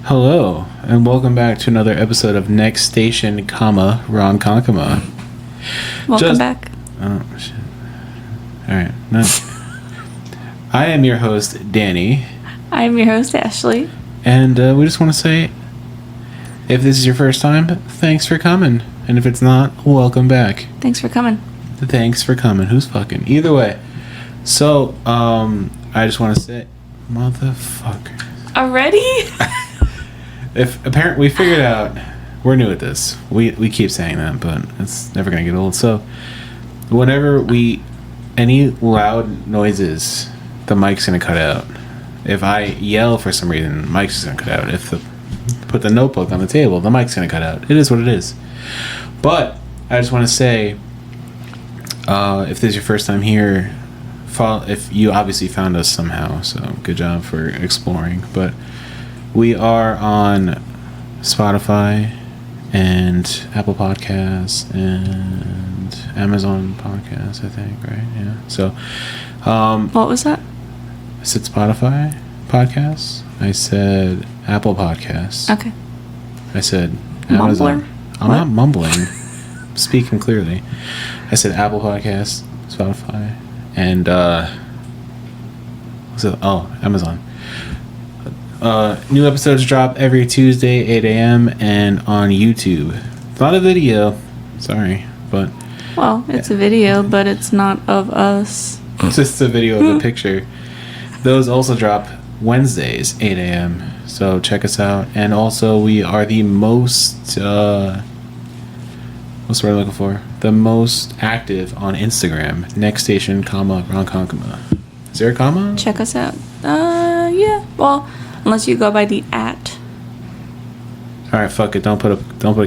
Hello, and welcome back to another episode of Next Station, Ronkonkoma. Welcome back. Oh, shit. Alright, I am your host, Danny. I am your host, Ashley. And we just want to say, if this is your first time, thanks for coming. And if it's not, welcome back. Thanks for coming. Thanks for coming. Who's fucking? Either way. So, I just want to say, motherfucker. Already? We figured out we're new at this. We keep saying that, but it's never gonna get old. So whenever any loud noises, the mic's gonna cut out. If I yell for some reason, the mic's gonna cut out. Put the notebook on the table, the mic's gonna cut out. It is what it is. But I just want to say, if this is your first time here, if you obviously found us somehow, so good job for exploring. But we are on Spotify and Apple Podcasts and Amazon Podcasts, I think, right? Yeah. So, what was that? I said Spotify Podcasts. I said Apple Podcasts. Okay. I said Amazon. Mumbler? I'm not mumbling. I'm speaking clearly. I said Apple Podcasts, Spotify, and Amazon. New episodes drop every Tuesday, 8 a.m. and on YouTube. It's not a video, sorry, but... Well, it's a video, but it's not of us. It's just a video of a picture. Those also drop Wednesdays, 8 a.m. So check us out. And also, we are the most... what's the word I'm looking for? The most active on Instagram. Next Station, Ronkonkoma. Is there a comma? Check us out. Yeah. Well... Unless you go by the @ Alright, fuck it. Don't put a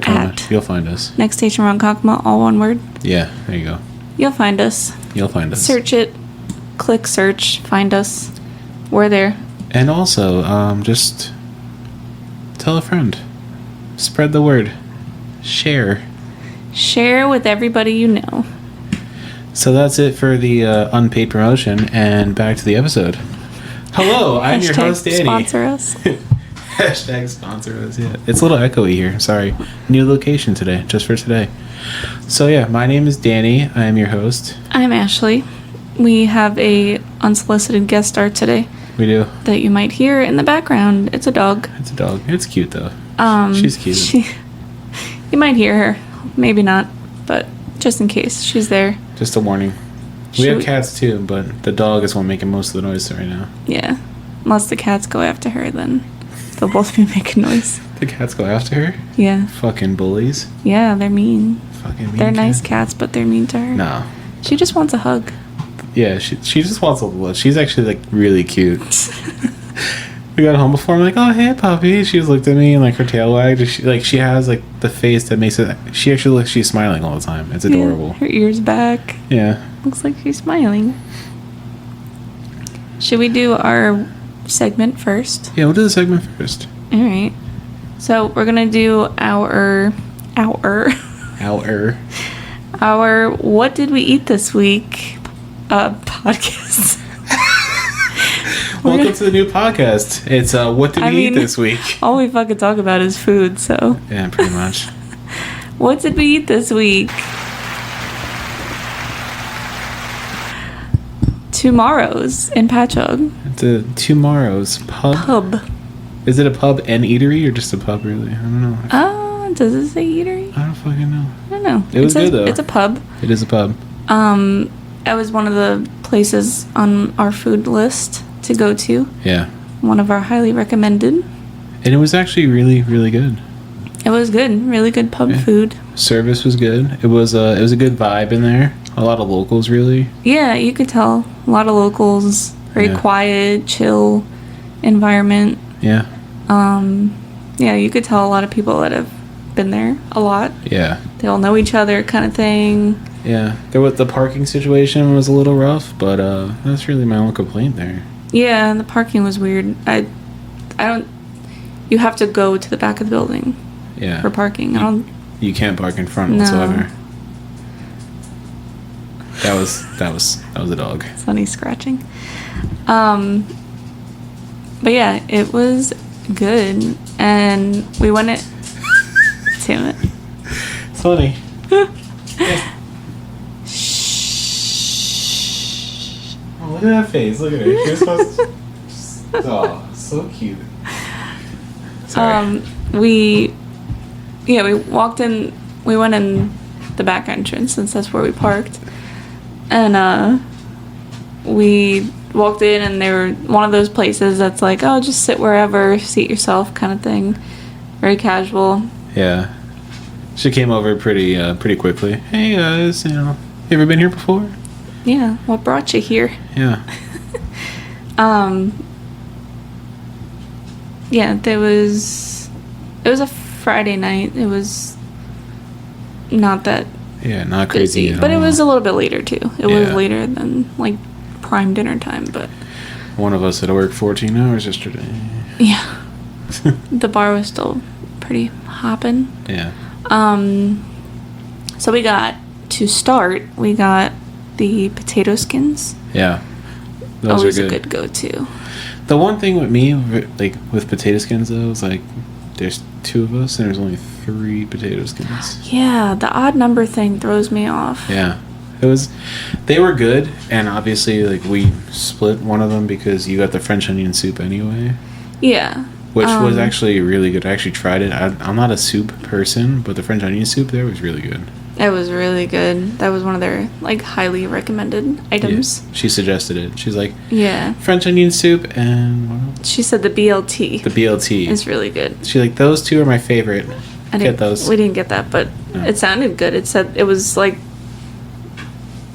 comma. @ You'll find us. Next Station Ronkonkoma, all one word. Yeah, there you go. You'll find us. You'll find us. Search it. Click search. Find us. We're there. And also, just tell a friend. Spread the word. Share. Share with everybody you know. So that's it for the unpaid promotion, and back to the episode. Hello, I'm your host, Danny. Sponsor us. Hashtag sponsor us, yeah. It's a little echoey here, sorry. New location today, just for today. So yeah, my name is Danny. I am your host. I'm Ashley. We have a unsolicited guest star today. We do. That you might hear in the background. It's a dog. It's a dog. It's cute, though. She's cute. You might hear her. Maybe not, but just in case, she's there. Just a warning. We have cats too, but the dog is one making most of the noise right now. Yeah. Unless the cats go after her, then they'll both be making noise. The cats go after her? Yeah. Fucking bullies. Yeah, they're mean. Fucking mean. They're nice cats, but they're mean to her. No. She just wants a hug. Yeah, she just wants a love. She's actually, like, really cute. We got home before, I'm like, oh, hey, puppy. She just looked at me and, like, her tail wagged. She has, like, the face that makes it... She actually looks... She's smiling all the time. It's adorable. Yeah, her ears back. Yeah. Looks like she's smiling. Should we do our segment first? Yeah, we'll do the segment first. All right. So we're going to do our What Did We Eat This Week podcast. Welcome to the new podcast. It's What Did We Eat This Week? All we fucking talk about is food, so. Yeah, pretty much. What did we eat this week? Tomorrow's in Patchogue. It's a Tomorrow's pub. Is it a pub and eatery or just a pub, really? I don't know. Does it say eatery? I don't fucking know. I don't know. It was good, though. It's a pub. It is a pub. It was one of the places on our food list to go to. Yeah. One of our highly recommended. And it was actually really, really good. It was good. Really good pub food. Service was good. It was a good vibe in there. A lot of locals, really. Yeah, you could tell. A lot of locals. Very quiet, chill environment. Yeah. Yeah, you could tell a lot of people that have been there a lot. Yeah. They all know each other kind of thing. Yeah. The parking situation was a little rough, but that's really my only complaint there. Yeah, and the parking was weird. I don't... You have to go to the back of the building. Yeah. For parking. You can't park in front whatsoever. That was a dog. Sunny scratching. But yeah, it was good. And we went it. Damn it. It's funny. Oh, look at that face. Look at her. She was supposed to... Oh, so cute. Sorry. We walked in. We went in the back entrance since that's where we parked, and we walked in, and they were one of those places that's like, oh, just sit wherever, seat yourself, kind of thing, very casual. Yeah. She came over pretty quickly. Hey guys, you ever been here before? Yeah. What brought you here? Yeah. Yeah. It was a Friday night. It was not that not crazy busy, but it was a little bit later too. It was later than like prime dinner time, but one of us had to work 14 hours yesterday. Yeah. The bar was still pretty hopping. Yeah. So we got the potato skins. Yeah. Those Always are good. a good go-to. The one thing with me, like with potato skins though, is like there's 2 of us and there's only 3 potato skins. Yeah, the odd number thing throws me off. Yeah. They were good, and obviously like we split one of them because you got the French onion soup anyway. Yeah. Which was actually really good. I actually tried it. I'm not a soup person, but the French onion soup there was really good. It was really good. That was one of their like highly recommended items. Yeah. She suggested it. She's like, yeah, French onion soup and what else? She said the BLT. The BLT is really good. She's like, those 2 are my favorite. Get those. We didn't get that, but it sounded good. It said it was like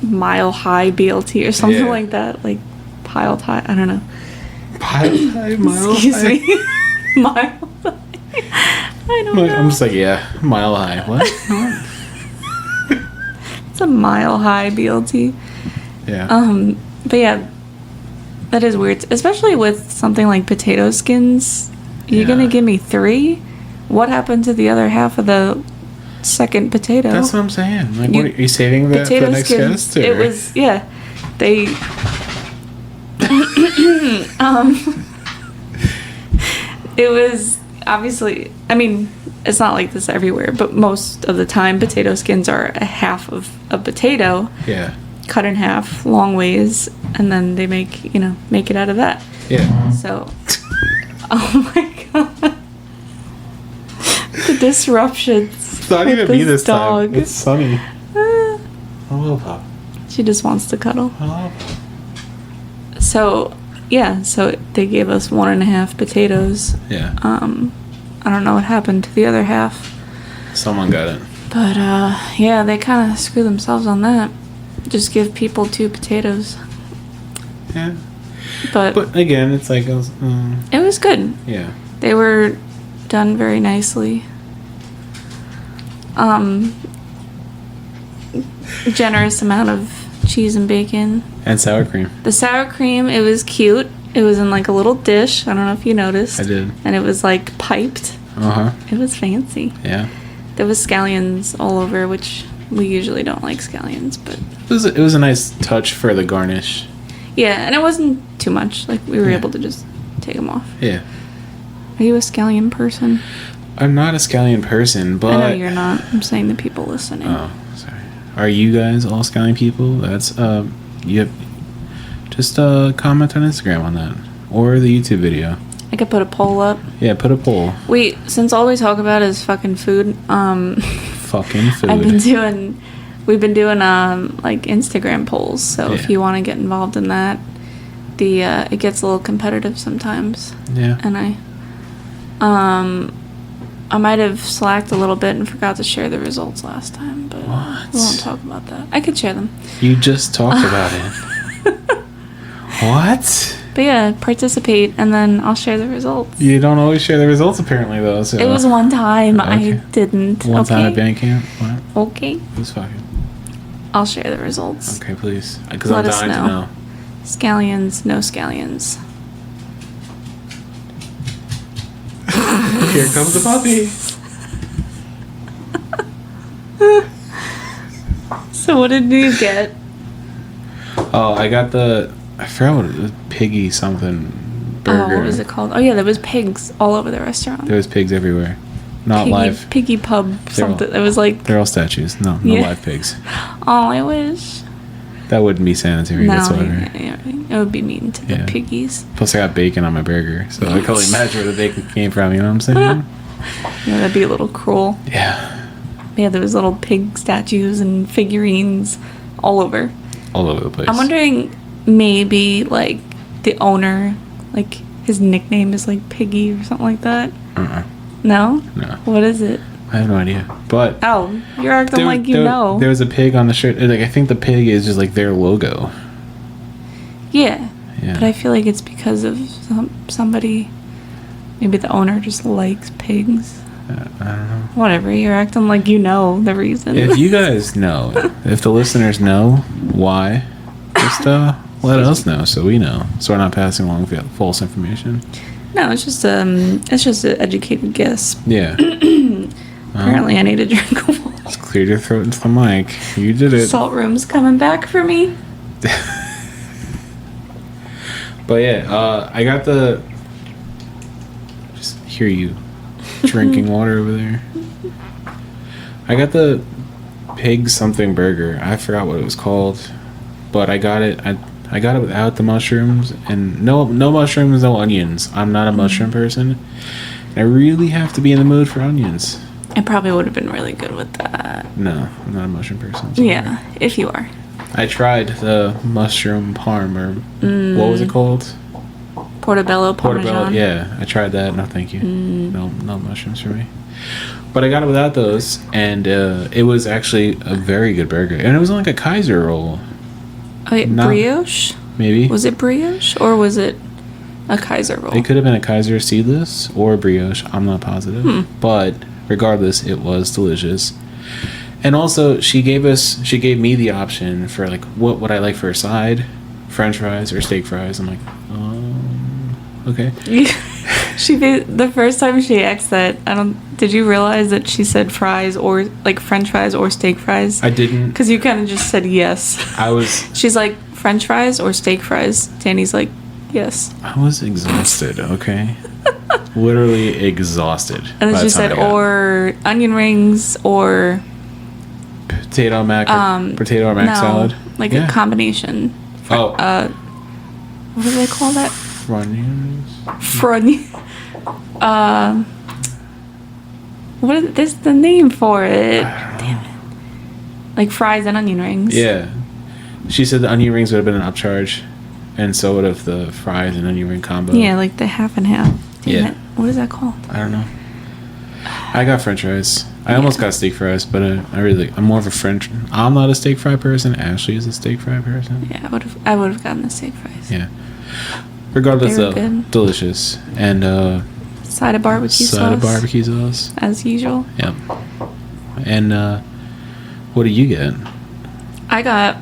Mile High BLT or something like that, like piled high. I don't know. Piled high, mile Excuse high. me. Mile high. I don't know. I'm just like, yeah, mile high. What? It's a Mile High BLT. Yeah. But yeah, that is weird, especially with something like potato skins. You're gonna give me 3? What happened to the other half of the second potato? That's what I'm saying. Like, what are you saving that for the next guest? Or? It was they. It was obviously. I mean, it's not like this everywhere, but most of the time, potato skins are a half of a potato. Yeah. Cut in half, long ways, and then they make it out of that. Yeah. So. Oh my god. The disruptions. It's not even me this dog. time. It's Sunny. Hello, Pop. She just wants to cuddle. Hello. So they gave us 1.5 potatoes. Yeah. I don't know what happened to the other half. Someone got it. But they kind of screw themselves on that. Just give people 2 potatoes. Yeah. But again, it's like it was good. Yeah. They were done very nicely. Generous amount of cheese and bacon. And sour cream. The sour cream, it was cute. It was in like a little dish. I don't know if you noticed. I did. And it was like piped. Uh-huh. It was fancy. Yeah. There was scallions all over, which we usually don't like scallions, but it was a nice touch for the garnish. Yeah, and it wasn't too much. Like we were able to just take them off. Yeah. Are you a scallion person? I'm not a scallion person, but I know you're not. I'm saying the people listening. Oh, sorry. Are you guys all scallion people? That's you have just comment on Instagram on that or the YouTube video. I could put a poll up. Yeah, put a poll. Since all we talk about is fucking food. Fucking food. We've been doing like Instagram polls. So if you want to get involved in that, it gets a little competitive sometimes. Yeah. And I might have slacked a little bit and forgot to share the results last time, but we won't talk about that. I could share them. You just talked about it. What? But yeah, participate, and then I'll share the results. You don't always share the results, apparently, though. So. It was one time. Okay. I didn't. One time at band camp? What? Okay. Who's fucking? I'll share the results. Okay, please. Because I'm dying to know. Scallions, no scallions. Here comes the puppy. So what did you get? Oh, I got I forgot what it was. Piggy something. burger. what was it called? Oh yeah, there was pigs all over the restaurant. There was pigs everywhere. Not live. Piggy pub something. It was like... They're all statues. No live pigs. Oh, I wish. That wouldn't be sanitary whatsoever. Yeah, it would be mean to the piggies. Plus, I got bacon on my burger, so I can only imagine where the bacon came from. You know what I'm saying? Yeah, that'd be a little cruel. Yeah. Yeah, there was little pig statues and figurines all over. All over the place. I'm wondering, maybe like the owner, like his nickname is like Piggy or something like that. No. No. What is it? I have no idea. But you're acting like you know. There was a pig on the shirt. Like, I think the pig is just like their logo. Yeah. Yeah. But I feel like it's because of somebody. Maybe the owner just likes pigs. I don't know. Whatever. You're acting like you know the reason. If you guys know, if the listeners know why, just let us know so we know. So we're not passing along false information. No, it's just an educated guess. Yeah. Apparently, I need to drink a water. Just cleared your throat into the mic. You did it. Salt room's coming back for me. But yeah, I got the... Just hear you drinking water over there. I got the pig something burger. I forgot what it was called, but I got it. I got it without the mushrooms, and no mushrooms, no onions. I'm not a mushroom person. I really have to be in the mood for onions. It probably would have been really good with that. No, I'm not a mushroom person. So Yeah, if you are. I tried the mushroom parm, or what was it called? Portobello Parmesan. Yeah, I tried that. No, thank you. No mushrooms for me. But I got it without those, and it was actually a very good burger. And it was like a Kaiser roll. Oh, yeah, brioche? Maybe. Was it brioche, or was it a Kaiser roll? It could have been a Kaiser seedless or a brioche. I'm not positive. But regardless, it was delicious. And also, she gave me the option for like what would I like for a side, French fries or steak fries. I'm like, okay. The first time she asked that, did you realize that she said fries or like French fries or steak fries? I didn't. Because you kind of just said yes. She's like, French fries or steak fries? Danny's like, yes. I was exhausted, okay? Literally exhausted. And then she said, or onion rings or... Potato or mac salad? Like a combination. What do they call that? There's the name for it. Damn it. Like fries and onion rings. Yeah. She said the onion rings would have been an upcharge, and so would have the fries and onion ring combo. Yeah, like the half and half. Damn it. What is that called? I don't know. I got French fries. I almost got steak fries, but I'm more of a I'm not a steak fry person. Ashley is a steak fry person. Yeah, I would have gotten the steak fries. Yeah. Regardless, though, good. delicious. And side of barbecue sauce. As usual. Yep. And what do you get? I got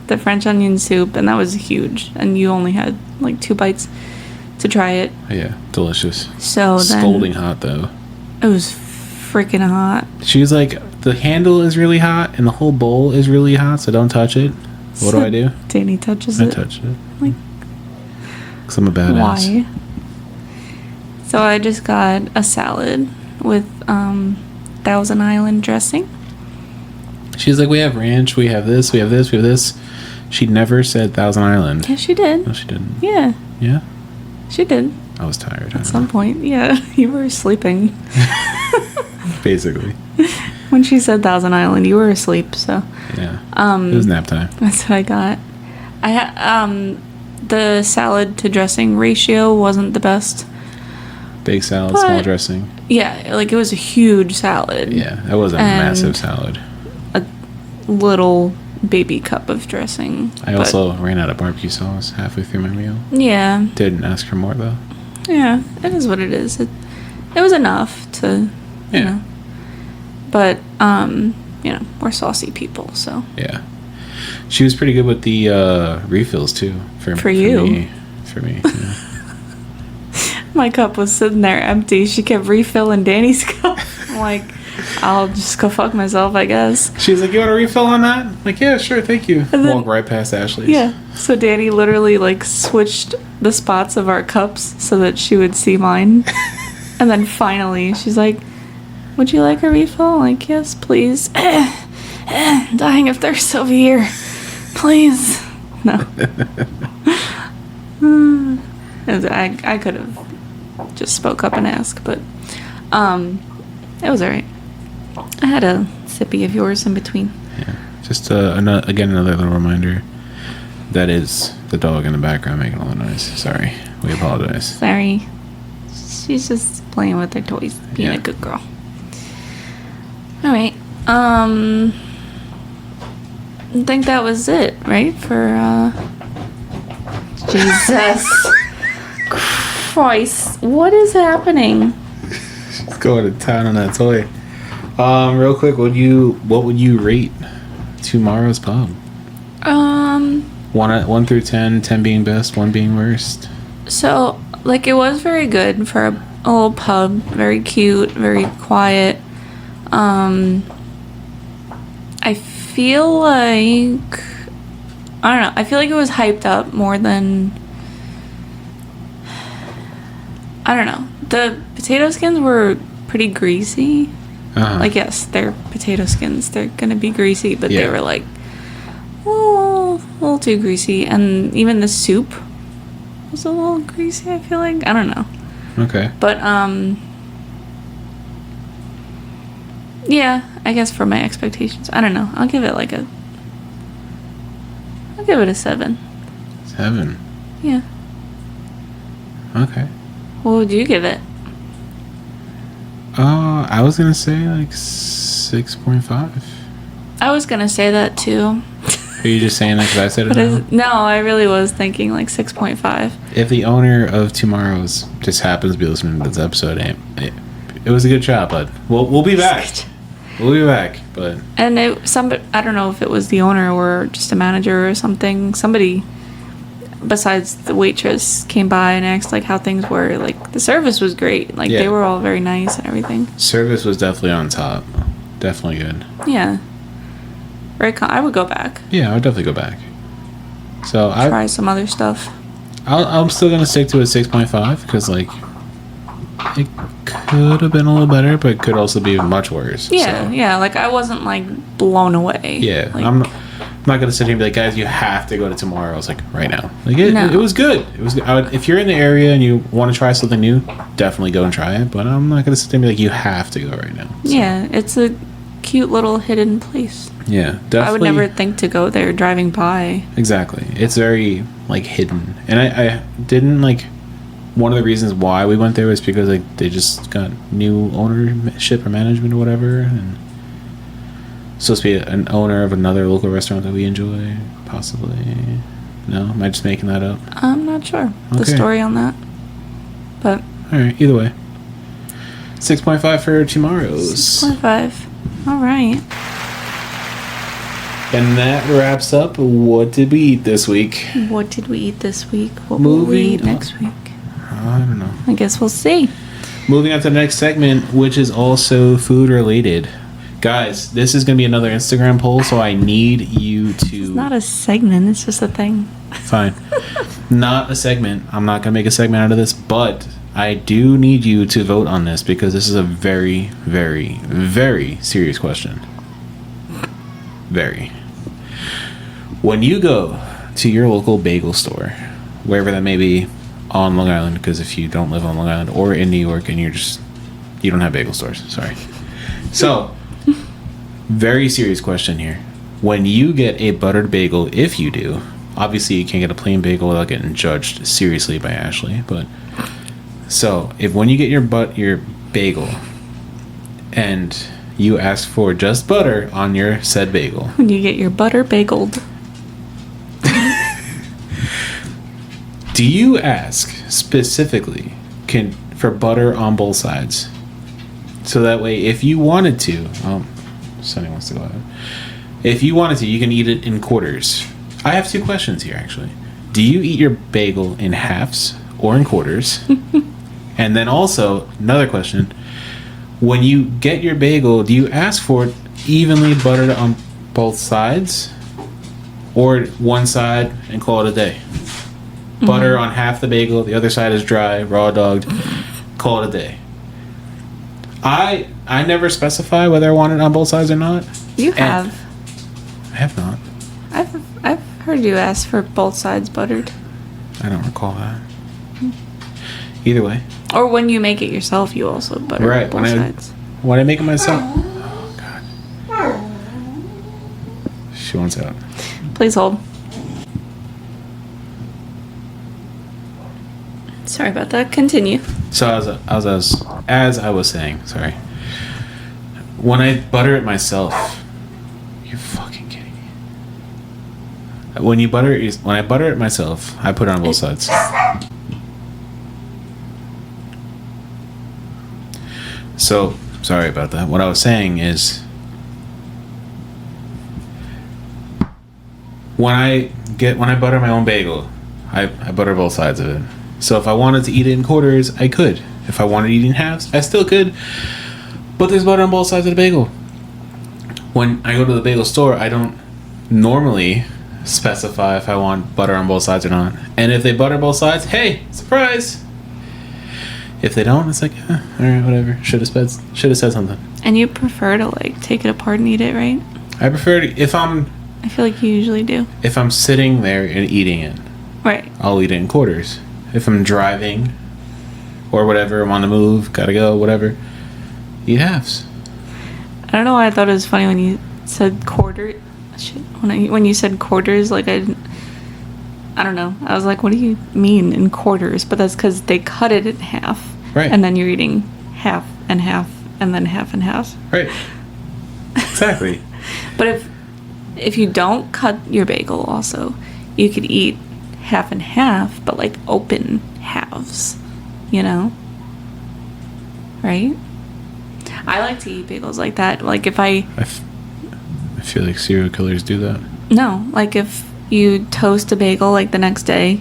the French onion soup, and that was huge. And you only had like 2 bites to try it. Yeah, delicious. So then, scalding hot though. It was freaking hot. She was like, the handle is really hot and the whole bowl is really hot, so don't touch it. What do I do? Danny touches it. I touch it. Like, because I'm a badass. Why? So I just got a salad with Thousand Island dressing. She's like, we have ranch, we have this, we have this, we have this. She never said Thousand Island. Yeah, she did. No, she didn't. Yeah. Yeah? She did. I was tired. At some point, yeah. You were sleeping. Basically. When she said Thousand Island, you were asleep, so. Yeah. It was nap time. That's what I got. I had the salad to dressing ratio wasn't the best. Big salad, small dressing. Yeah, like it was a huge salad. Yeah, that was a massive salad. A little baby cup of dressing. I also ran out of barbecue sauce halfway through my meal. Yeah. Didn't ask for more though. Yeah, it is what it is. It was enough to, you know. But we're saucy people, so. Yeah. She was pretty good with the refills too. For you. For me. Yeah. My cup was sitting there empty. She kept refilling Danny's cup. I'm like, I'll just go fuck myself, I guess. She's like, you want a refill on that? I'm like, yeah, sure, thank you. And then- Walk right past Ashley's. Yeah. So Danny literally like switched the spots of our cups so that she would see mine. And then finally she's like, would you like a refill? I'm like, yes, please. Dying of thirst over here. Please. No. I could have just spoke up and asked, but it was alright. I had a sippy of yours in between. Yeah. Just again, another little reminder. That is the dog in the background making all the noise. Sorry. We apologize. Sorry. She's just playing with her toys, being a good girl. Alright. I think that was it, right? For Jesus Christ. What is happening? She's going to town on that toy. Real quick, what would you rate tomorrow's pub? 1 through 10, 10 being best, 1 being worst. So, like, it was very good for a little pub. Very cute, very quiet. I feel like... I don't know. I feel like it was hyped up more than... I don't know. The potato skins were pretty greasy. Uh-huh. Like, yes, they're potato skins. They're gonna be greasy, but they Yeah. were like... a little too greasy. And even the soup was a little greasy, I feel like. I don't know. Okay. But, yeah, I guess for my expectations. I don't know. I'll give it a 7. 7. Yeah. Okay. What would you give it? I was gonna say like 6.5. I was gonna say that too. Are you just saying that because I said it? But no, I really was thinking like 6.5. If the owner of Tomorrow's just happens to be listening to this episode, it was a good job, bud. We'll be back. We'll be back, but And I don't know if it was the owner or just a manager or something. Somebody besides the waitress came by and asked like how things were. Like the service was great. Like they were all very nice and everything. Service was definitely on top. Definitely good. Yeah. I would go back. Yeah, I would definitely go back. So try some other stuff. I'm still gonna stick to a 6.5 because like it could have been a little better, but could also be much worse. Yeah, so. yeah. Like I wasn't like blown away. Yeah, like, I'm not gonna sit here and be like, guys, you have to go to Tomorrow's like right now. Like it was good. It was. If you're in the area and you want to try something new, definitely go and try it. But I'm not gonna sit there and be like, you have to go right now. So. Yeah, it's a cute little hidden place. Yeah, definitely. I would never think to go there driving by. Exactly. It's very like hidden, and I didn't like. One of the reasons why we went there was because like they just got new ownership or management or whatever, and supposed to be an owner of another local restaurant that we enjoy, possibly. No, am I just making that up? I'm not sure the Okay. story on that, but all right. Either way, 6.5 for Tomorrow's. 6.5. All right. And that wraps up. What did we eat this week? What did we eat this week? What will we eat next week? I don't know. I guess we'll see. Moving on to the next segment, which is also food related. Guys, this is going to be another Instagram poll, so I need you to... It's not a segment, it's just a thing. Fine. Not a segment. I'm not going to make a segment out of this, but I do need you to vote on this because this is a very, very, very serious question. Very. When you go to your local bagel store, wherever that may be, on Long Island, because if you don't live on Long Island or in New York and you don't have bagel stores, sorry. So, very serious question here. When you get a buttered bagel, if you do, obviously you can't get a plain bagel without getting judged seriously by Ashley, but so when you get your bagel and you ask for just butter on your said bagel. When you get your butter bageled. Do you ask specifically for butter on both sides? So that way, if you wanted to, Sonny wants to go ahead. If you wanted to, you can eat it in quarters. I have 2 questions here, actually. Do you eat your bagel in halves or in quarters? And then also, another question. when you get your bagel, do you ask for it evenly buttered on both sides, or one side and call it a day? Butter on half the bagel, the other side is dry, raw dogged. Call it a day. I never specify whether I want it on both sides or not. You have. I have not. I've heard you ask for both sides buttered. I don't recall that. Either way. Or when you make it yourself, you also butter both sides. When I make it myself. Oh God. She wants out. Please hold. Sorry about that. Continue. So as I was saying, sorry. When I butter it myself, you're fucking kidding me. When I butter it myself, I put it on both sides. So sorry about that. What I was saying is, when I butter my own bagel, I butter both sides of it. So if I wanted to eat it in quarters, I could. If I wanted to eat it in halves, I still could. But there's butter on both sides of the bagel. When I go to the bagel store, I don't normally specify if I want butter on both sides or not. And if they butter both sides, hey, surprise! If they don't, it's like, alright, whatever. Should have said something. And you prefer to take it apart and eat it, right? I prefer to, I feel like you usually do. If I'm sitting there and eating it, right, I'll eat it in quarters. If I'm driving or whatever, I'm on the move, gotta go, whatever, eat halves. I don't know why I thought it was funny when you said quarter. Shit, when you said quarters, I don't know. I was like, what do you mean in quarters? But that's because they cut it in half. Right. And then you're eating half and half and then half and half. Right. Exactly. But if you don't cut your bagel also, you could eat half and half, but open halves, right? I like to eat bagels like that. If I feel like serial killers do that. No, if you toast a bagel the next day,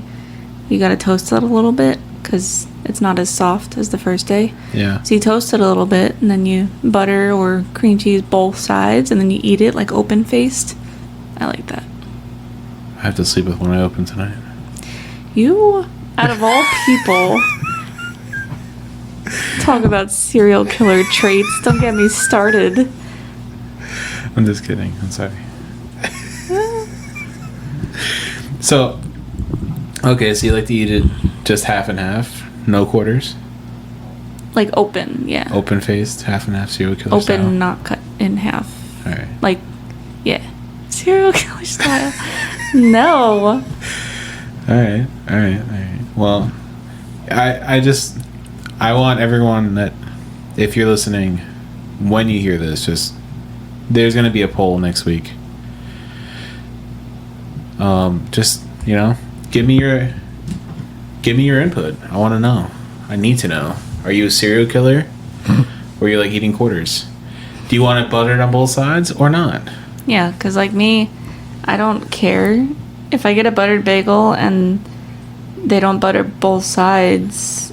you gotta toast it a little bit because it's not as soft as the first day. Yeah. So you toast it a little bit and then you butter or cream cheese both sides and then you eat it open faced. I like that. I have to sleep with one eye open tonight. You, out of all people, talk about serial killer traits. Don't get me started. I'm just kidding. I'm sorry. So, okay, so you like to eat it just half and half, no quarters? Open, yeah. Open faced, half and half serial killer open, style? not cut in half. Alright. Yeah. Serial killer style. No. Alright. Well, I want everyone that, if you're listening, when you hear this, there's going to be a poll next week. Give me your input. I want to know. I need to know. Are you a serial killer? Or you like eating quarters? Do you want it buttered on both sides or not? Yeah, because me, I don't care if I get a buttered bagel and they don't butter both sides.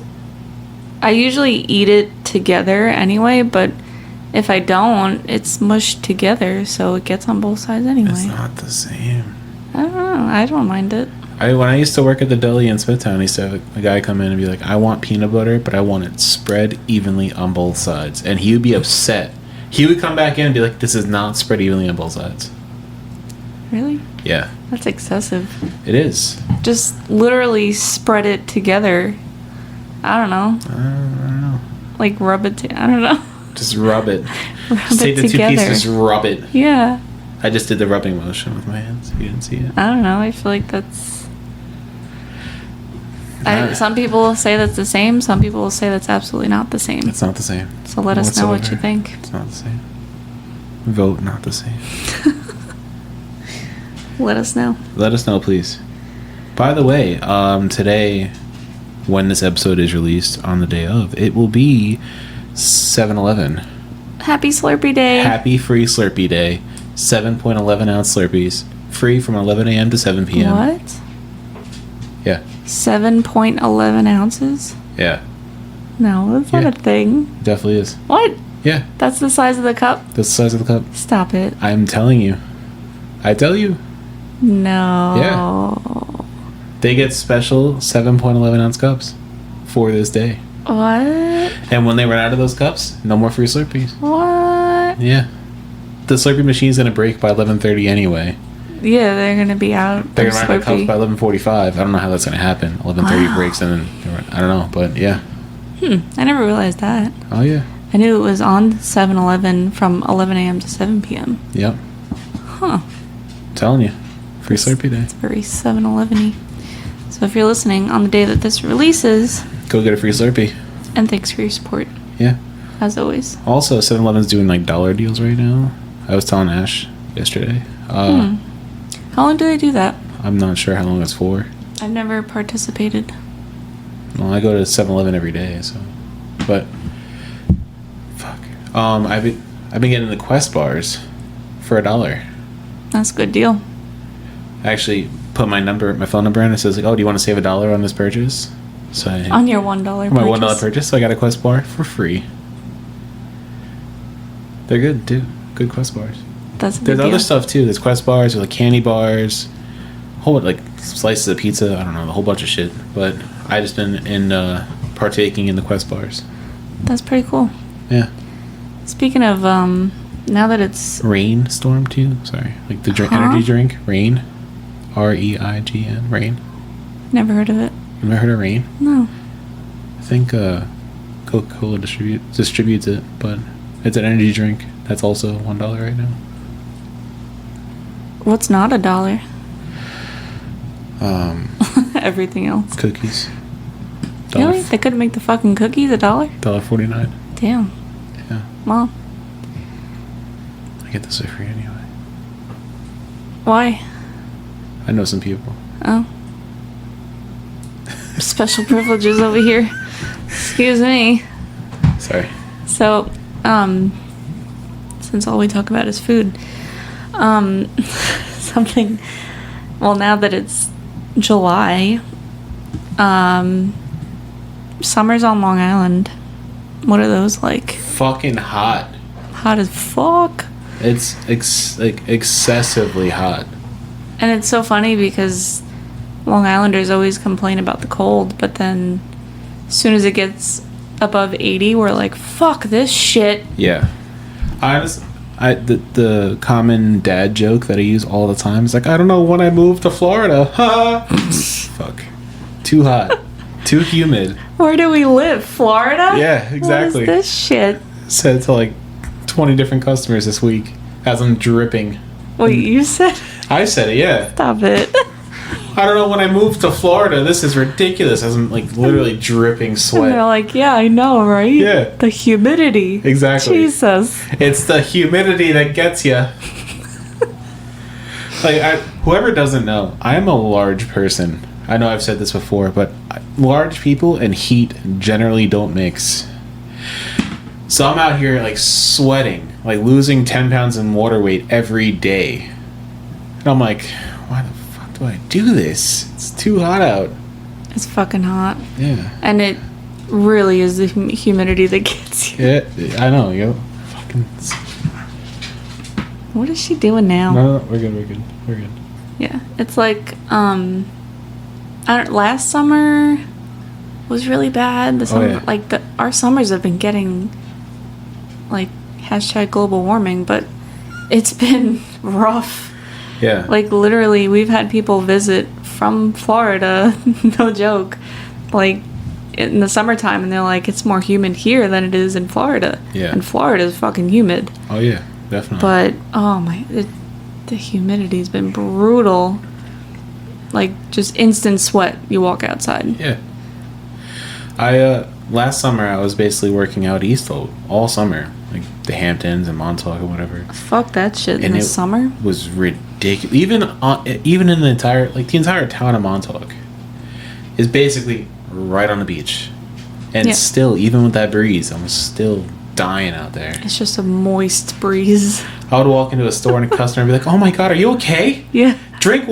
I usually eat it together anyway, but if I don't, it's mushed together, so it gets on both sides anyway. It's not the same. I don't know. I don't mind it. When I used to work at the deli in Smithtown, I used to have a guy come in and be like, I want peanut butter, but I want it spread evenly on both sides. And he would be upset. He would come back in and be like, this is not spread evenly on both sides. Really? Yeah. That's excessive. It is. Just literally spread it together. I don't know. I don't know. Rub it I don't know. Just rub it. Rub just it take the together. 2 pieces, rub it. Yeah. I just did the rubbing motion with my hands. You didn't see it. I don't know. I feel like that's... some people will say that's the same. Some people will say that's absolutely not the same. It's not the same. So let us know what you think. It's not the same. Vote not the same. Let us know. Let us know, please. By the way, today, when this episode is released on the day of, it will be 7-Eleven. Happy Slurpee Day. Happy Free Slurpee Day. 7.11 ounce Slurpees. Free from 11 a.m. to 7 p.m. What? Yeah. 7.11 ounces? Yeah. No, that's not a thing. Definitely is. What? Yeah. That's the size of the cup? That's the size of the cup. Stop it. I'm telling you. I tell you. No. Yeah. They get special 7.11 ounce cups for this day. What? And when they run out of those cups, no more free Slurpees. What? Yeah. The Slurpee machine's going to break by 11:30 anyway. Yeah, they're going to be out. They're going to run out of cups by 11:45. I don't know how that's going to happen. 11:30 breaks and then, I don't know, but yeah. I never realized that. Oh, yeah. I knew it was on 7-Eleven from 11 a.m. to 7 p.m. Yep. Huh. I'm telling you. Free Slurpee day. It's very 7-Eleven-y. So if you're listening on the day that this releases... Go get a free Slurpee. And thanks for your support. Yeah. As always. Also, 7-Eleven's doing like dollar deals right now. I was telling Ash yesterday. How long do they do that? I'm not sure how long it's for. I've never participated. Well, I go to 7-Eleven every day, so... But... Fuck. I've been getting the Quest bars for $1. That's a good deal. I actually put my phone number in. It says like, "Oh, do you want to save $1 on this purchase?" So On your $1 purchase. my $1 purchase, so I got a Quest bar for free. They're good too. Good Quest bars. That's a good There's deal. other stuff too. There's Quest bars, or like candy bars, whole like slices of pizza. I don't know, a whole bunch of shit. But I just been partaking in the Quest bars. That's pretty cool. Yeah. Speaking of, now that it's... Rain Storm too. Sorry, like the energy drink. Rain. REIGN. Rain. Never heard of it. You never heard of Rain? No. I think Coca-Cola distributes it, but it's an energy drink that's also $1 right now. What's not $1? Everything else. Cookies. Really? They couldn't make the fucking cookies $1? $1.49. Damn. Yeah. Well, I get this for free anyway. why? I know some people. Oh. Special privileges over here. Excuse me. Sorry. So, since all we talk about is food, something, well, now that it's July, summers on Long Island, what are those like? Fucking hot. Hot as fuck. It's excessively hot. And it's so funny because Long Islanders always complain about the cold, but then as soon as it gets above 80, we're like, fuck this shit. Yeah. The common dad joke that I use all the time is like, I don't know when I moved to Florida. Ha! Fuck. Too hot. Too humid. Where do we live? Florida? Yeah, exactly. What is this shit? Said it to like 20 different customers this week as I'm dripping. Wait, you said? I said it, yeah. Stop it. I don't know when I moved to Florida. This is ridiculous. As I'm like literally dripping And sweat. they're like, yeah, I know, right? Yeah. The humidity. Exactly. Jesus. It's the humidity that gets you. Like, whoever doesn't know, I'm a large person. I know I've said this before, but large people and heat generally don't mix. So I'm out here like sweating, like losing 10 pounds in water weight every day. And I'm like, why the fuck do I do this? It's too hot out. It's fucking hot. Yeah. And it really is the humidity that gets you. Yeah, I know, yo. Fucking. What is she doing now? No, we're good. Yeah. It's like, last summer was really bad. The summer, yeah. like our summers have been getting like #global warming, but it's been rough. Yeah. Like literally, we've had people visit from Florida, no joke, like in the summertime, and they're like, it's more humid here than it is in Florida. Yeah. And Florida is fucking humid. Oh yeah, definitely. But oh my, the humidity's been brutal. Like just instant sweat. You walk outside. Yeah. Last summer I was basically working out east all summer, like the Hamptons and Montauk or whatever. Fuck that shit in the summer. It was ridiculous. Even in the entire town of Montauk is basically right on the beach, and still, even with that breeze, I'm still dying out there. It's just a moist breeze. I would walk into a store and a customer would be like, "Oh my god, are you okay? Yeah. Drink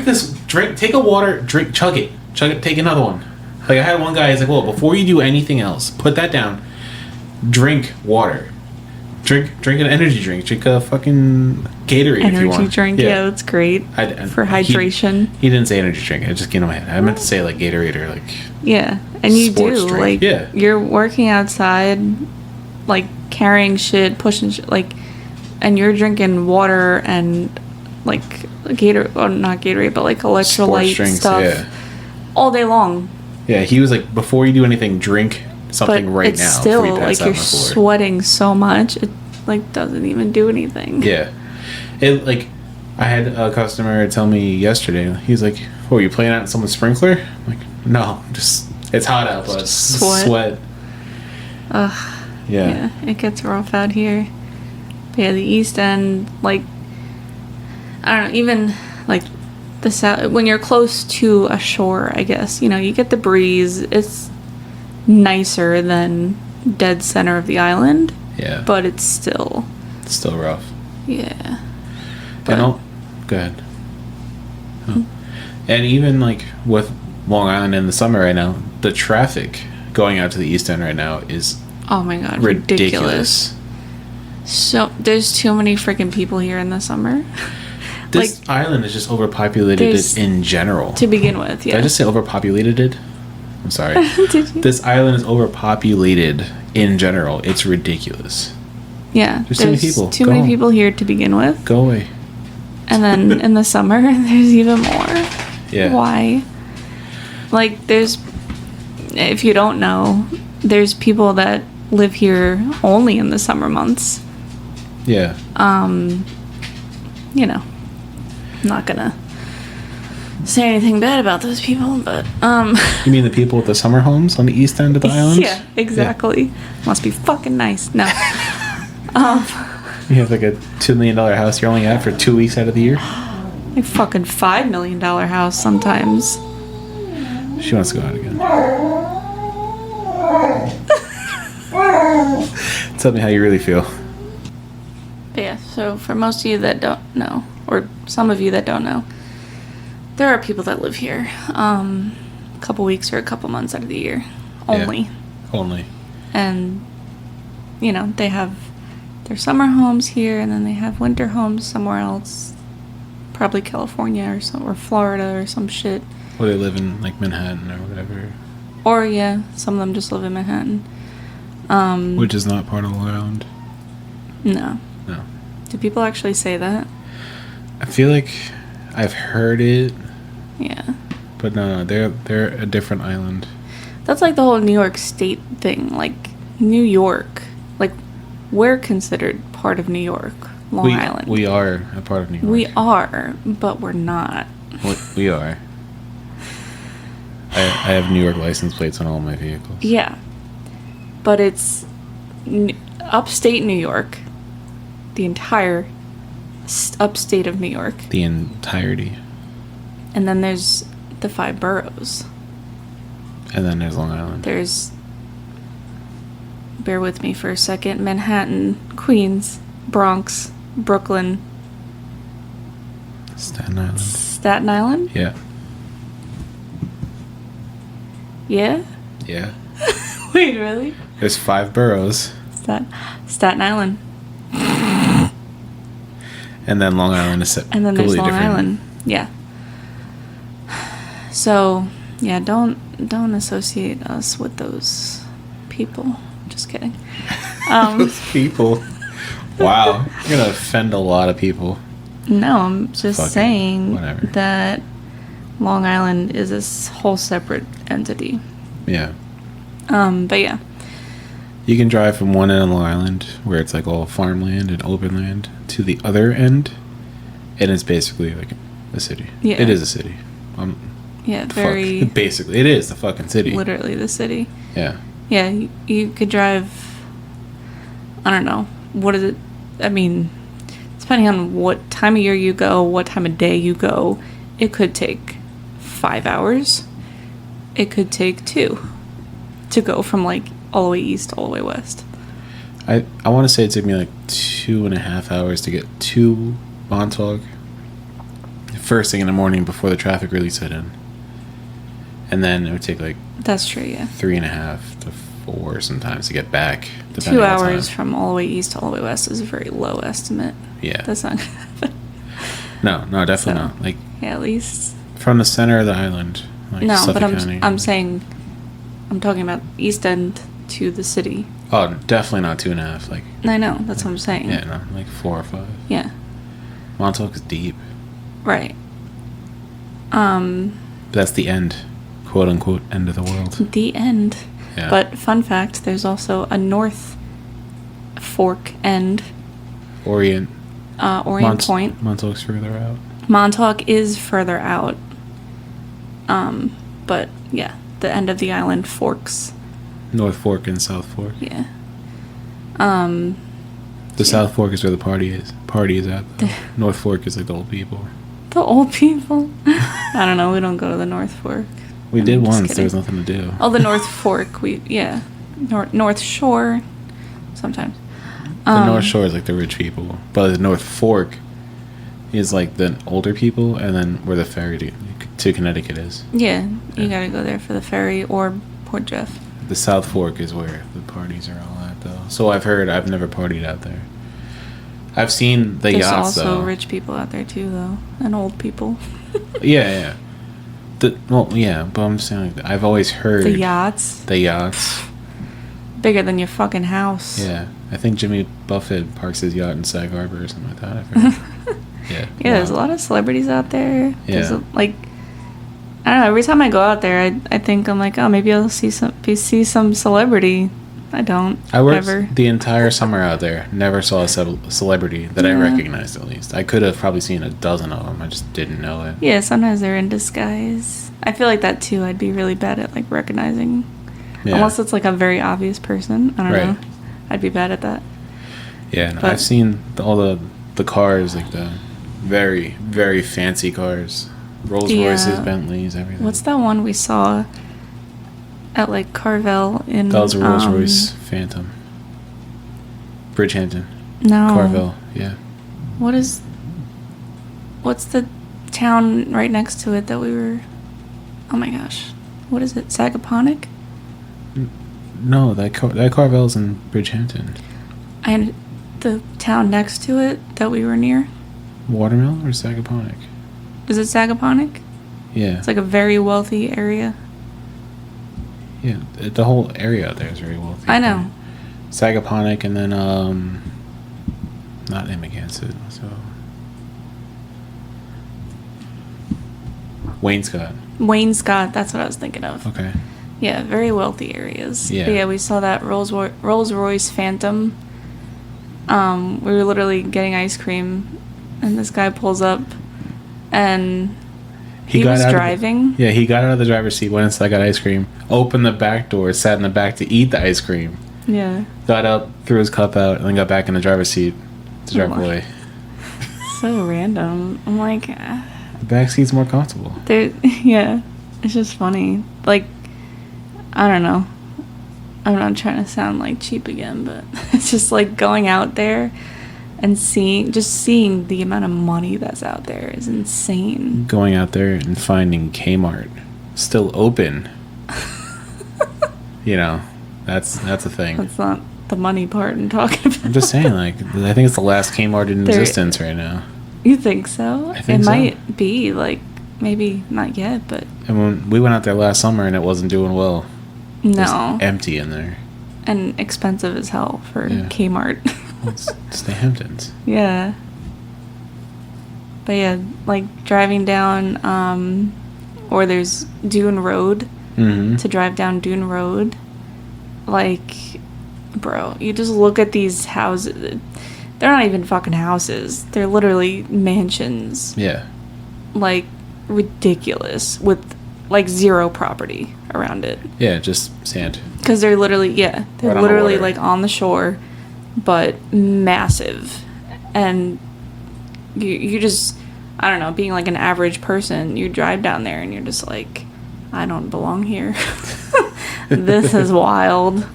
this. Take a water. Chug it. Take another one." Like I had one guy. He's like, "Well, before you do anything else, put that down. Drink water." Drink an energy drink. Drink a fucking Gatorade if you want. Energy drink, yeah, that's great for hydration. He didn't say energy drink. I just get in my head. I meant to say like Gatorade or like. Yeah, and you sports do drink. like you're working outside, like carrying shit, pushing shit, like, and you're drinking water and like Gatorade, well, not Gatorade, but like electrolyte drinks, stuff all day long. Yeah, he was like, before you do anything, drink something but right it's now. Still, before you pass like you're sweating so much, it like doesn't even do anything. Yeah, it like I had a customer tell me yesterday. He's like, "Oh, you playing out in someone's sprinkler?" I'm like, no, just it's hot out, but sweat. Ugh. Yeah, it gets rough out here. But yeah, the East End, like, I don't know, even like the south, when you're close to a shore, I guess, you know, you get the breeze. It's nicer than dead center of the island. Yeah. But it's still rough. Yeah. But go ahead. Oh. And even like with Long Island in the summer right now, the traffic going out to the East End right now is oh my god, ridiculous. So there's too many freaking people here in the summer. This like, island is just overpopulated in general. To begin with, yeah. Did I just say overpopulated? I'm sorry. Did you? This island is overpopulated in general. It's ridiculous. Yeah. There's too many people. Too many people here to begin with. Go away. And then in the summer, there's even more. Yeah. Why? Like, if you don't know, there's people that live here only in the summer months. Yeah. You know, I'm not gonna say anything bad about those people, but You mean the people with the summer homes on the east end of the island? Yeah, exactly. Yeah. Must be fucking nice. No. You have like a $2 million house you're only at for 2 weeks out of the year? Like fucking $5 million house sometimes. She wants to go out again. Tell me how you really feel. But yeah, so for most of you that don't know, or some of you that don't know, there are people that live here a couple weeks or a couple months out of the year only. Yeah, only. And, you know, they have their summer homes here, and then they have winter homes somewhere else, probably California or Florida or some shit. Or they live in like Manhattan or whatever. Or yeah, some of them just live in Manhattan. Which is not part of Long Island. No. No. Do people actually say that? I feel like I've heard it. Yeah. But no, they're a different island. That's like the whole New York State thing. Like, New York. Like, we're considered part of New York. Long Island. We are a part of New York. We are, but we're not. We are. I have New York license plates on all my vehicles. Yeah. But it's upstate New York. The entire upstate of New York. The entirety. And then there's the 5 boroughs. And then there's Long Island. There's, bear with me for a second, Manhattan, Queens, Bronx, Brooklyn. Staten Island. Staten Island? Yeah. Yeah? Yeah. Wait, really? There's 5 boroughs. Staten Island. And then Long Island is and then there's Long Island. Yeah. So, yeah, don't associate us with those people. Just kidding. Those people. Wow. You're going to offend a lot of people. No, I'm just saying whatever. that Long Island is a whole separate entity. Yeah. But yeah. You can drive from one end of Long Island, where it's like all farmland and open land, to the other end, and it's basically like a city. Yeah. It is a city. Yeah, very... Basically, it is the fucking city. Literally the city. Yeah. Yeah, you could drive... I don't know. What is it? I mean, depending on what time of year you go, what time of day you go, it could take 5 hours. It could take 2 to go from, like, all the way east, all the way west. I want to say it took me, like, 2.5 hours to get to Montauk. First thing in the morning before the traffic really set in. And then it would take, like... That's true, yeah. 3.5 to 4 sometimes to get back. 2 hours from all the way east to all the way west is a very low estimate. Yeah. That's not gonna happen. No, definitely not. Like, yeah, at least from the center of the island. Like no, Suffolk but County. I'm saying, I'm talking about east end to the city. Oh, definitely not 2.5. Like, I know, that's what I'm saying. yeah, no, like 4 or 5. Yeah. Montauk is deep. Right. That's the end, quote unquote, end of the world. The end. Yeah. But fun fact, there's also a North Fork end. Orient Point. Montauk's further out. Montauk is further out. But yeah, the end of the island forks. North Fork and South Fork. Yeah. The South Fork is where the party is. Party is at. North Fork is like the old people. The old people? I don't know. We don't go to the North Fork. We did just once. kidding. There was nothing to do. Oh, the North Fork. North Shore. Sometimes. The North Shore is like the rich people, but the North Fork is like the older people, and then where the ferry to Connecticut is. Yeah, you gotta go there for the ferry or Port Jeff. The South Fork is where the parties are all at, though. So I've heard. I've never partied out there. I've seen the There's yachts, though. There's also rich people out there too, though, and old people. Yeah. But I'm saying like, I've always heard The yachts. Bigger than your fucking house. Yeah, I think Jimmy Buffett parks his yacht in Sag Harbor or something like that. I've heard. Yeah. Yeah, there's a lot of celebrities out there. Yeah. There's I don't know. Every time I go out there, I think I'm like, oh, maybe I'll see some celebrity. I don't. I worked ever. the entire summer out there. Never saw a celebrity that I recognized. At least I could have probably seen a dozen of them. I just didn't know it. Yeah, sometimes they're in disguise. I feel like that too. I'd be really bad at like recognizing, unless it's like a very obvious person. I don't know. I'd be bad at that. Yeah, no, I've seen all the cars, like the very, very fancy cars. Rolls Royces, Bentleys, everything. What's that one we saw at like Carvel in... That was a Rolls Royce Phantom. Bridgehampton. No. Carvel, yeah. What's the town right next to it that we were... Oh my gosh. What is it? Sagaponack? No, that Carvel's in Bridgehampton. And the town next to it that we were near? Watermill or Sagaponack? Is it Sagaponack? Yeah. It's like a very wealthy area. Yeah, the whole area out there is very wealthy. I know. Sagaponack and then, not Amagansett, so... Wainscott, that's what I was thinking of. Okay. Yeah, very wealthy areas. Yeah. But yeah, we saw that Rolls Royce Phantom. We were literally getting ice cream, and this guy pulls up, and he was driving. He got out of the driver's seat, went inside, got ice cream, opened the back door, sat in the back to eat the ice cream. Yeah. Got up, threw his cup out, and then got back in the driver's seat to drive away. So random. I'm like... The back seat's more comfortable. Yeah. It's just funny. Like, I don't know. I'm not trying to sound like cheap again, but it's just like going out there and seeing the amount of money that's out there is insane. Going out there and finding Kmart still open. That's a thing. That's not the money part I'm talking about. I'm just saying, like, I think it's the last Kmart in existence right now. You think so? I think it so. might be, like, maybe not yet, but... And when we went out there last summer and it wasn't doing well. No. It was empty in there. And expensive as hell for Kmart. It's the Hamptons. Yeah. But yeah, like driving down, or there's Dune Road. Mm-hmm. To drive down Dune Road. Like, bro, you just look at these houses. They're not even fucking houses. They're literally mansions. Yeah. Like, ridiculous. With, like, zero property around it. Yeah, just sand. Because they're literally, they're right literally, like, on the shore, but massive. And you just, I don't know, being, like, an average person, you drive down there and you're just like, I don't belong here. This is wild.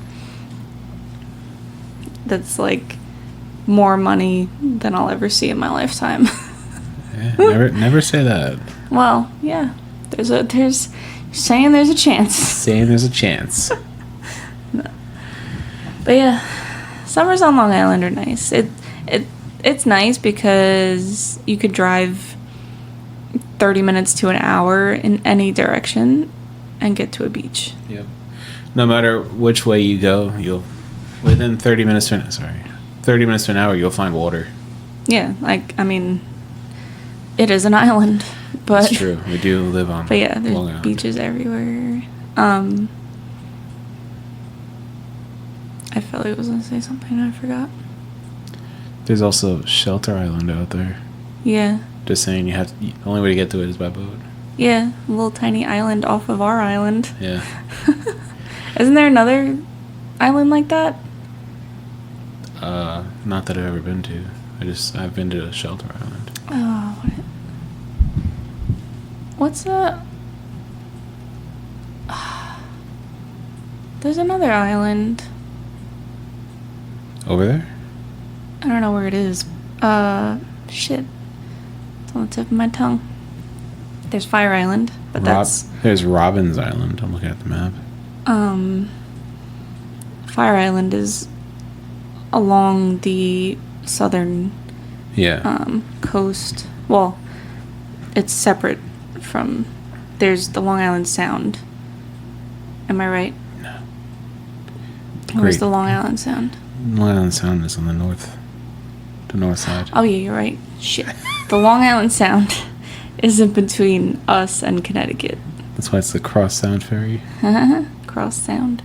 That's, like... more money than I'll ever see in my lifetime. Yeah, never say that. Well, yeah. There's saying there's a chance. Saying there's a chance. No. But yeah, summers on Long Island are nice. It's nice because you could drive 30 minutes to an hour in any direction and get to a beach. Yep. No matter which way you go, you'll within 30 minutes to an hour you'll find water. Yeah, like I mean, it is an island, but That's true. We do live on. But yeah, Long there's Island. beaches everywhere. I felt like I was gonna say something and I forgot. There's also Shelter Island out there. Yeah. Just saying, the only way to get to it is by boat. Yeah, a little tiny island off of our island. Yeah. Isn't there another island like that? Not that I've ever been to. I've been to Shelter Island. Oh, what's that? There's another island. Over there? I don't know where it is. Shit. It's on the tip of my tongue. There's Fire Island, but There's Robbins Island. I'm looking at the map. Fire Island is along the southern coast. Well, it's separate from. There's the Long Island Sound. Am I right? No. Where's the Long Island Sound? Long Island Sound is on the north side. Oh yeah, you're right. Shit. The Long Island Sound is in between us and Connecticut. That's why it's the Cross Sound Ferry. Cross Sound.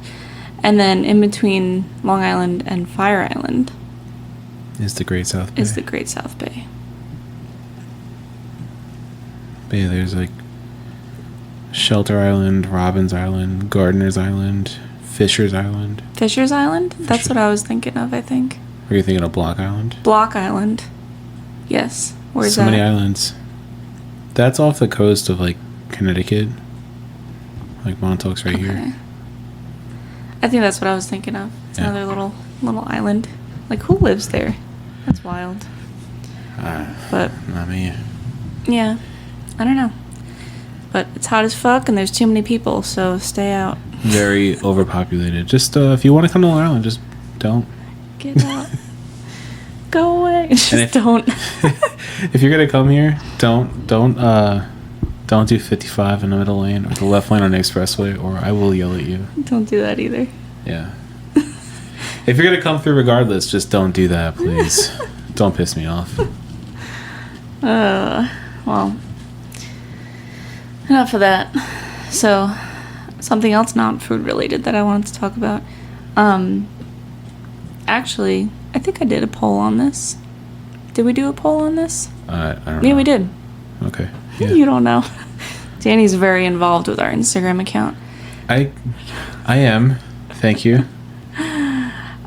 And then in between Long Island and Fire Island Is the Great South Bay. is the Great South Bay. But yeah, there's like Shelter Island, Robbins Island, Gardener's Island, Fisher's Island. Fisher's Island? That's what I was thinking of, I think. Or are you thinking of Block Island? Block Island. Yes. Where's so that? many islands. That's off the coast of like Connecticut. Like Montauk's right here. I think that's what I was thinking of. It's Yeah. another little island. Like, who lives there? That's wild. But Not me. yeah, I don't know. But it's hot as fuck, and there's too many people, so stay out. Very overpopulated. Just if you want to come to Long Island, just don't. Get out. Go away. Just don't. If you're gonna come here, don't do 55 in the middle lane or the left lane on the expressway, or I will yell at you. Don't do that either. Yeah. If you're gonna come through regardless, just don't do that, please. Don't piss me off. Well, enough of that. So, something else not food related that I wanted to talk about. Actually, I think I did a poll on this. Did we do a poll on this? I don't know. Yeah, we did. Okay. Yeah. You don't know. Danny's very involved with our Instagram account. I am. Thank you.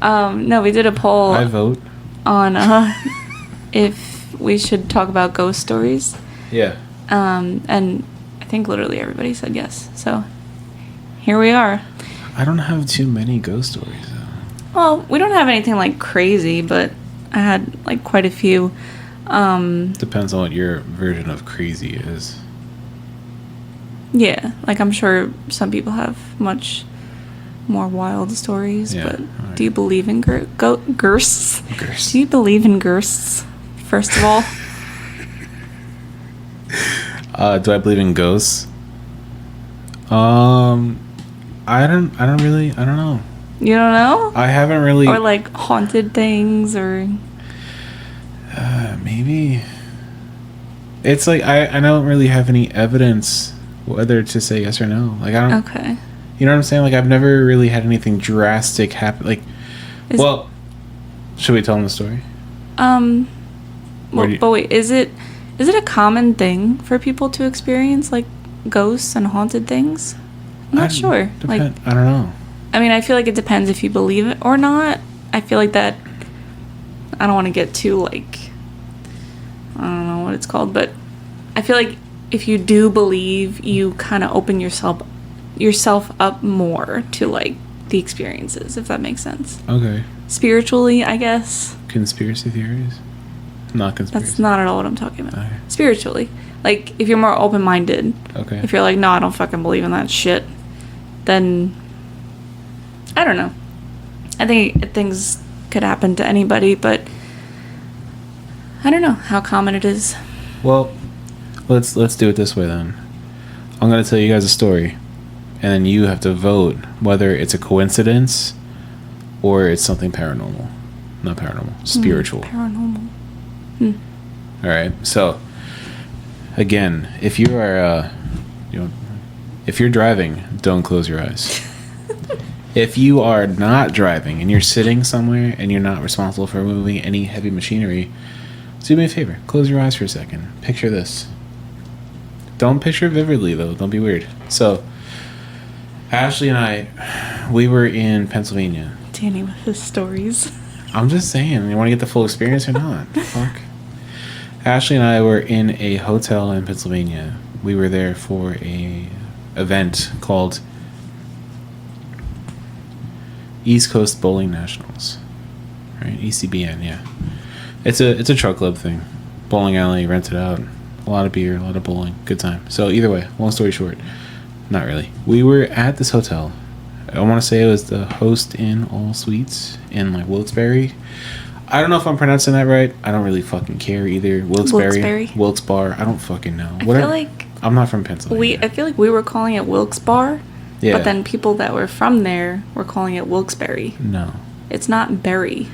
No, we did a poll I vote. on if we should talk about ghost stories. Yeah. And I think literally everybody said yes. So here we are. I don't have too many ghost stories though. Well, we don't have anything like crazy, but I had like quite a few. Depends on what your version of crazy is. Yeah, like I'm sure some people have much more wild stories, Yeah, but alright. do you believe in ghosts? Ghosts. Do you believe in ghosts? First of all, Do I believe in ghosts? I don't know. you don't know, I haven't really. or like haunted things, or Maybe. It's like I don't really have any evidence whether to say yes or no. Like I don't. okay. You know what I'm saying? Like I've never really had anything drastic happen. Like, well, should we tell them the story? Well, but wait, is it a common thing for people to experience like ghosts and haunted things? I'm not sure. Like, I don't know. I mean, I feel like it depends if you believe it or not. I feel like that. I don't want to get too like. I don't know what it's called, but I feel like if you do believe, you kind of open yourself up more to like the experiences, if that makes sense. Okay. Spiritually, I guess. Conspiracy theories? Not conspiracy. That's not at all what I'm talking about. Okay. Spiritually. Like, if you're more open-minded. Okay. If you're like, no, I don't fucking believe in that shit. Then, I don't know. I think things could happen to anybody, but I don't know how common it is. Well, let's do it this way then. I'm gonna tell you guys a story, and then you have to vote whether it's a coincidence or it's something paranormal. Not paranormal, spiritual. Paranormal. All right. So, again, if you are, if you're driving, don't close your eyes. If you are not driving and you're sitting somewhere and you're not responsible for moving any heavy machinery, do me a favor. Close your eyes for a second. Picture this. Don't picture vividly, though. Don't be weird. So, Ashley and I, we were in Pennsylvania. Danny with his stories. I'm just saying, you want to get the full experience or not? Fuck. Ashley and I were in a hotel in Pennsylvania. We were there for a event called East Coast Bowling Nationals. Right? ECBN, yeah. It's a truck club thing. Bowling alley, rented out. A lot of beer, a lot of bowling. Good time. So either way, long story short, not really. We were at this hotel. I want to say it was the Host Inn All Suites in like Wilkes-Barre. I don't know if I'm pronouncing that right. I don't really fucking care either. Wilkes-Barre. Wilkes-Barre. I don't fucking know. I feel like I'm not from Pennsylvania. I feel like we were calling it Wilkes-Barre, yeah. But then people that were from there were calling it Wilkes-Barre. No. It's not Berry.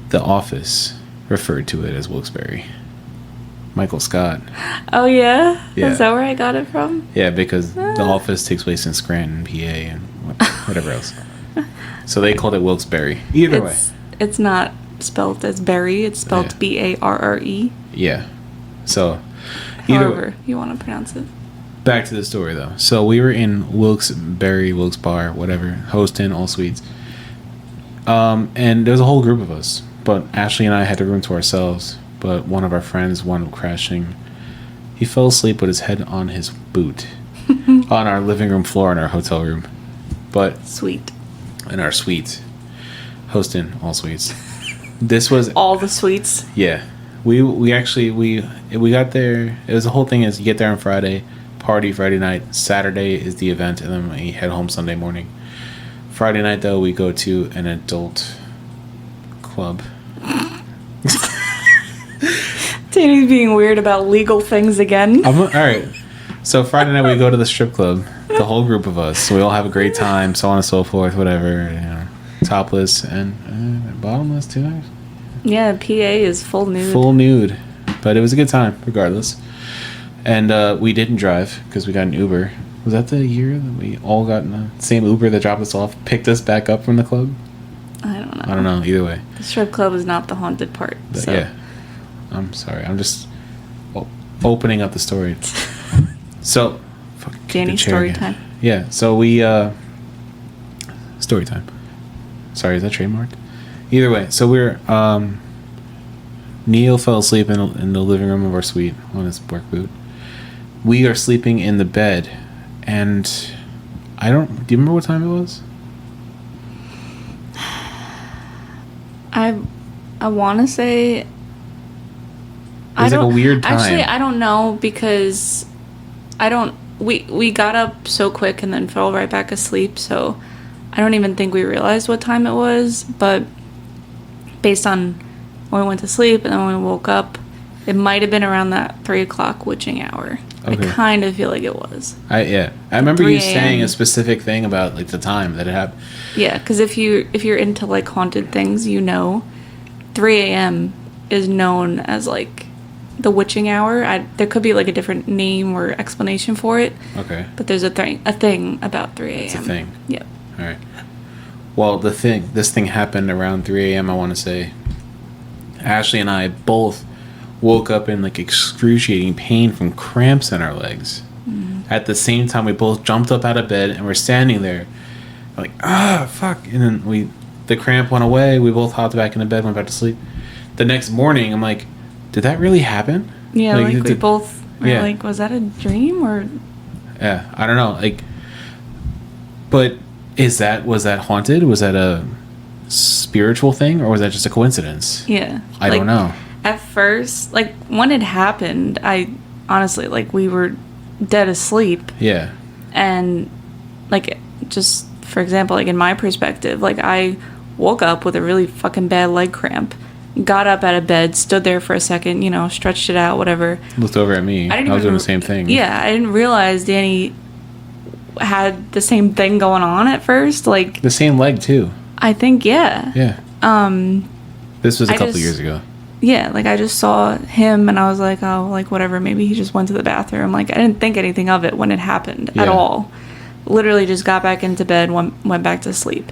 The Office referred to it as Wilkes-Barre. Michael Scott. Oh, yeah? Yeah. Is that where I got it from? Yeah, because The Office takes place in Scranton, PA, and whatever else. So they called it Wilkes-Barre. Either way. It's not spelled as Berry. It's spelled Barre. Yeah. So, however you want to pronounce it. Back to the story, though. So we were in Wilkes-Barre, Wilkes-Barre, whatever, Host Inn, All Suites. And there was a whole group of us. But Ashley and I had a room to ourselves. But one of our friends wound up crashing. He fell asleep with his head on his boot on our living room floor in our hotel room. But sweet. In our suite. Host Inn, All Suites. This was all the suites. Yeah. We got there. It was the whole thing is you get there on Friday, party Friday night, Saturday is the event, and then we head home Sunday morning. Friday night though, we go to an adult club. Danny's being weird about legal things again. All right. So Friday night we go to the strip club, the whole group of us. So we all have a great time, so on and so forth, whatever. Topless and bottomless too. Yeah, PA is full nude. Full nude, but it was a good time regardless. And we didn't drive because we got an Uber. Was that the year that we all got in the same Uber that dropped us off, picked us back up from the club? I don't know. I don't know. Either way, the strip club is not the haunted part. So. Yeah. I'm sorry. I'm just opening up the story. So, Danny's story time. Yeah. So we story time. Sorry, is that trademarked? Either way, so we're Neil fell asleep in the living room of our suite on his work boot. We are sleeping in the bed, and do you remember what time it was? I want to say it was like a weird time. Actually, I don't know because we got up so quick and then fell right back asleep, so I don't even think we realized what time it was, but based on when we went to sleep and then when we woke up, it might have been around that 3 o'clock witching hour. Okay. I kind of feel like it was. I remember you saying a specific thing about like the time that it happened. Yeah, because if you're into like haunted things, 3 a.m. is known as like the witching hour. There could be like a different name or explanation for it. Okay. But there's a thing about 3 a.m. It's a thing. Yep. All right. Well, this thing happened around 3 a.m. I want to say. Ashley and I both woke up in like excruciating pain from cramps in our legs. Mm-hmm. At the same time, we both jumped up out of bed and we're standing there, like fuck. And then the cramp went away. We both hopped back into bed, went back to sleep. The next morning, I'm like, did that really happen? Yeah, like we both were like, was that a dream or? Yeah, I don't know. Like, but was that haunted? Was that a spiritual thing, or was that just a coincidence? Yeah, I don't know. At first, like when it happened, I honestly we were dead asleep. Yeah. And like just for example, like in my perspective, like I woke up with a really fucking bad leg cramp. Got up out of bed, stood there for a second, you know, stretched it out, whatever. Looked over at me. I was doing the same thing. Yeah, I didn't realize Danny had the same thing going on at first. Like the same leg too. I think, yeah. Yeah. This was a couple years ago. Yeah, like I just saw him and I was like, oh, like whatever, maybe he just went to the bathroom. Like I didn't think anything of it when it happened at all. Literally just got back into bed, went back to sleep.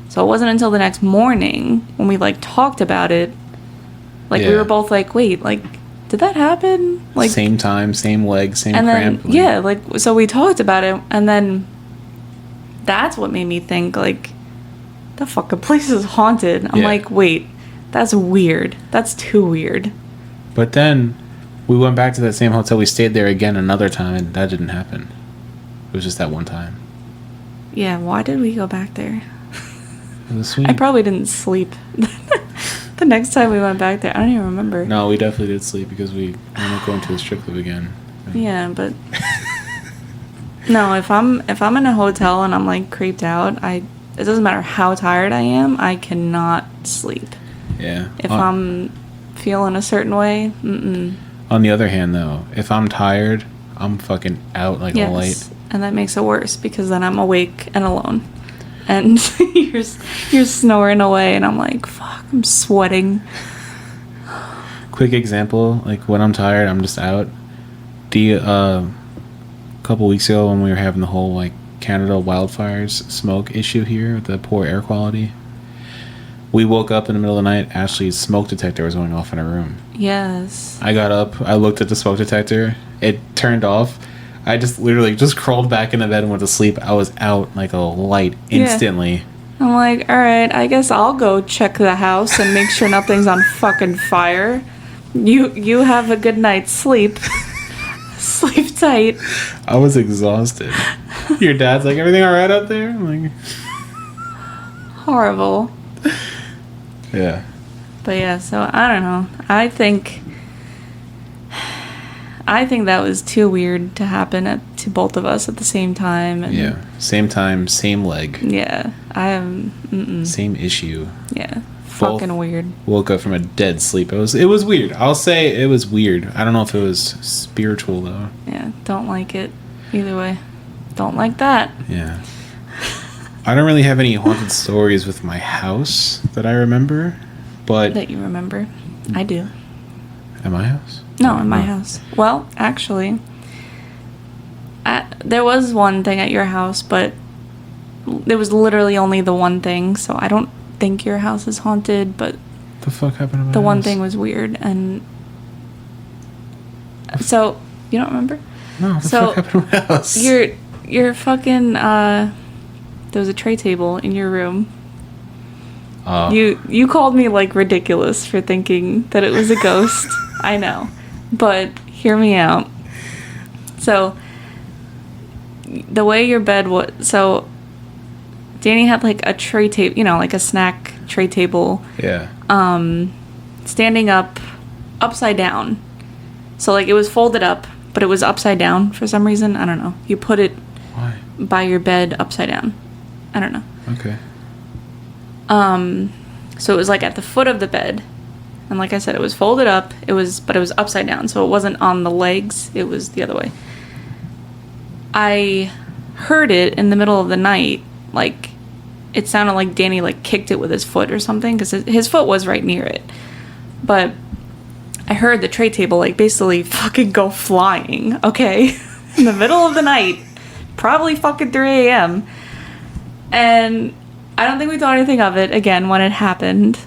So it wasn't until the next morning when we like talked about it, like we were both like, wait, like did that happen? Like same time, same leg, same and cramp. Then, yeah, like so we talked about it and then that's what made me think like the fucking place is haunted. I'm like, wait, that's weird. That's too weird. But then we went back to that same hotel. We stayed there again another time and that didn't happen. It was just that one time. Yeah, why did we go back there? It was sweet. I probably didn't sleep the next time we went back there. I don't even remember. No, we definitely did sleep because we ended up going to the strip club again. Yeah, but no, if I'm in a hotel and I'm like creeped out, it doesn't matter how tired I am, I cannot sleep. Yeah. If I'm feeling a certain way, On the other hand, though, if I'm tired, I'm fucking out like a light. And that makes it worse because then I'm awake and alone. And you're snoring away and I'm like, fuck, I'm sweating. Quick example, like when I'm tired, I'm just out. A couple weeks ago when we were having the whole like Canada wildfires smoke issue here with the poor air quality, we woke up in the middle of the night. Ashley's smoke detector was going off in her room. Yes. I got up, I looked at the smoke detector, it turned off. I just literally just crawled back into bed and went to sleep. I was out like a light instantly. Yeah. I'm like, all right, I guess I'll go check the house and make sure nothing's on fucking fire. You have a good night's sleep. Sleep tight. I was exhausted. Your dad's like, everything all right up there? I'm like, horrible. Yeah. But yeah, so I don't know. I think that was too weird to happen to both of us at the same time. And yeah, same time, same leg. Yeah, I am. Same issue. Yeah, fucking weird. Woke up from a dead sleep. It was weird. I'll say it was weird. I don't know if it was spiritual though. Yeah, don't like it. Either way, don't like that. Yeah. I don't really have any haunted stories with my house that I remember, but that you remember, I do. At my house? No, in my house. Well, actually, there was one thing at your house, but there was literally only the one thing, so I don't think your house is haunted, but the fuck happened to my house? The one thing was weird, and so, you don't remember? No, what the fuck happened to my house? Your fucking, there was a tray table in your room. You called me like ridiculous for thinking that it was a ghost. I know, but hear me out. So the way your bed was, so Danny had like a tray table, you know, like a snack tray table. Yeah. Standing up, upside down. So like it was folded up, but it was upside down for some reason. I don't know. You put it by your bed upside down. I don't know. Okay. So it was like at the foot of the bed, and like I said, it was folded up. But it was upside down, so it wasn't on the legs. It was the other way. I heard it in the middle of the night, like it sounded like Danny like kicked it with his foot or something, because his foot was right near it. But I heard the tray table like basically fucking go flying. Okay, in the middle of the night, probably fucking 3 a.m. And I don't think we thought anything of it again when it happened.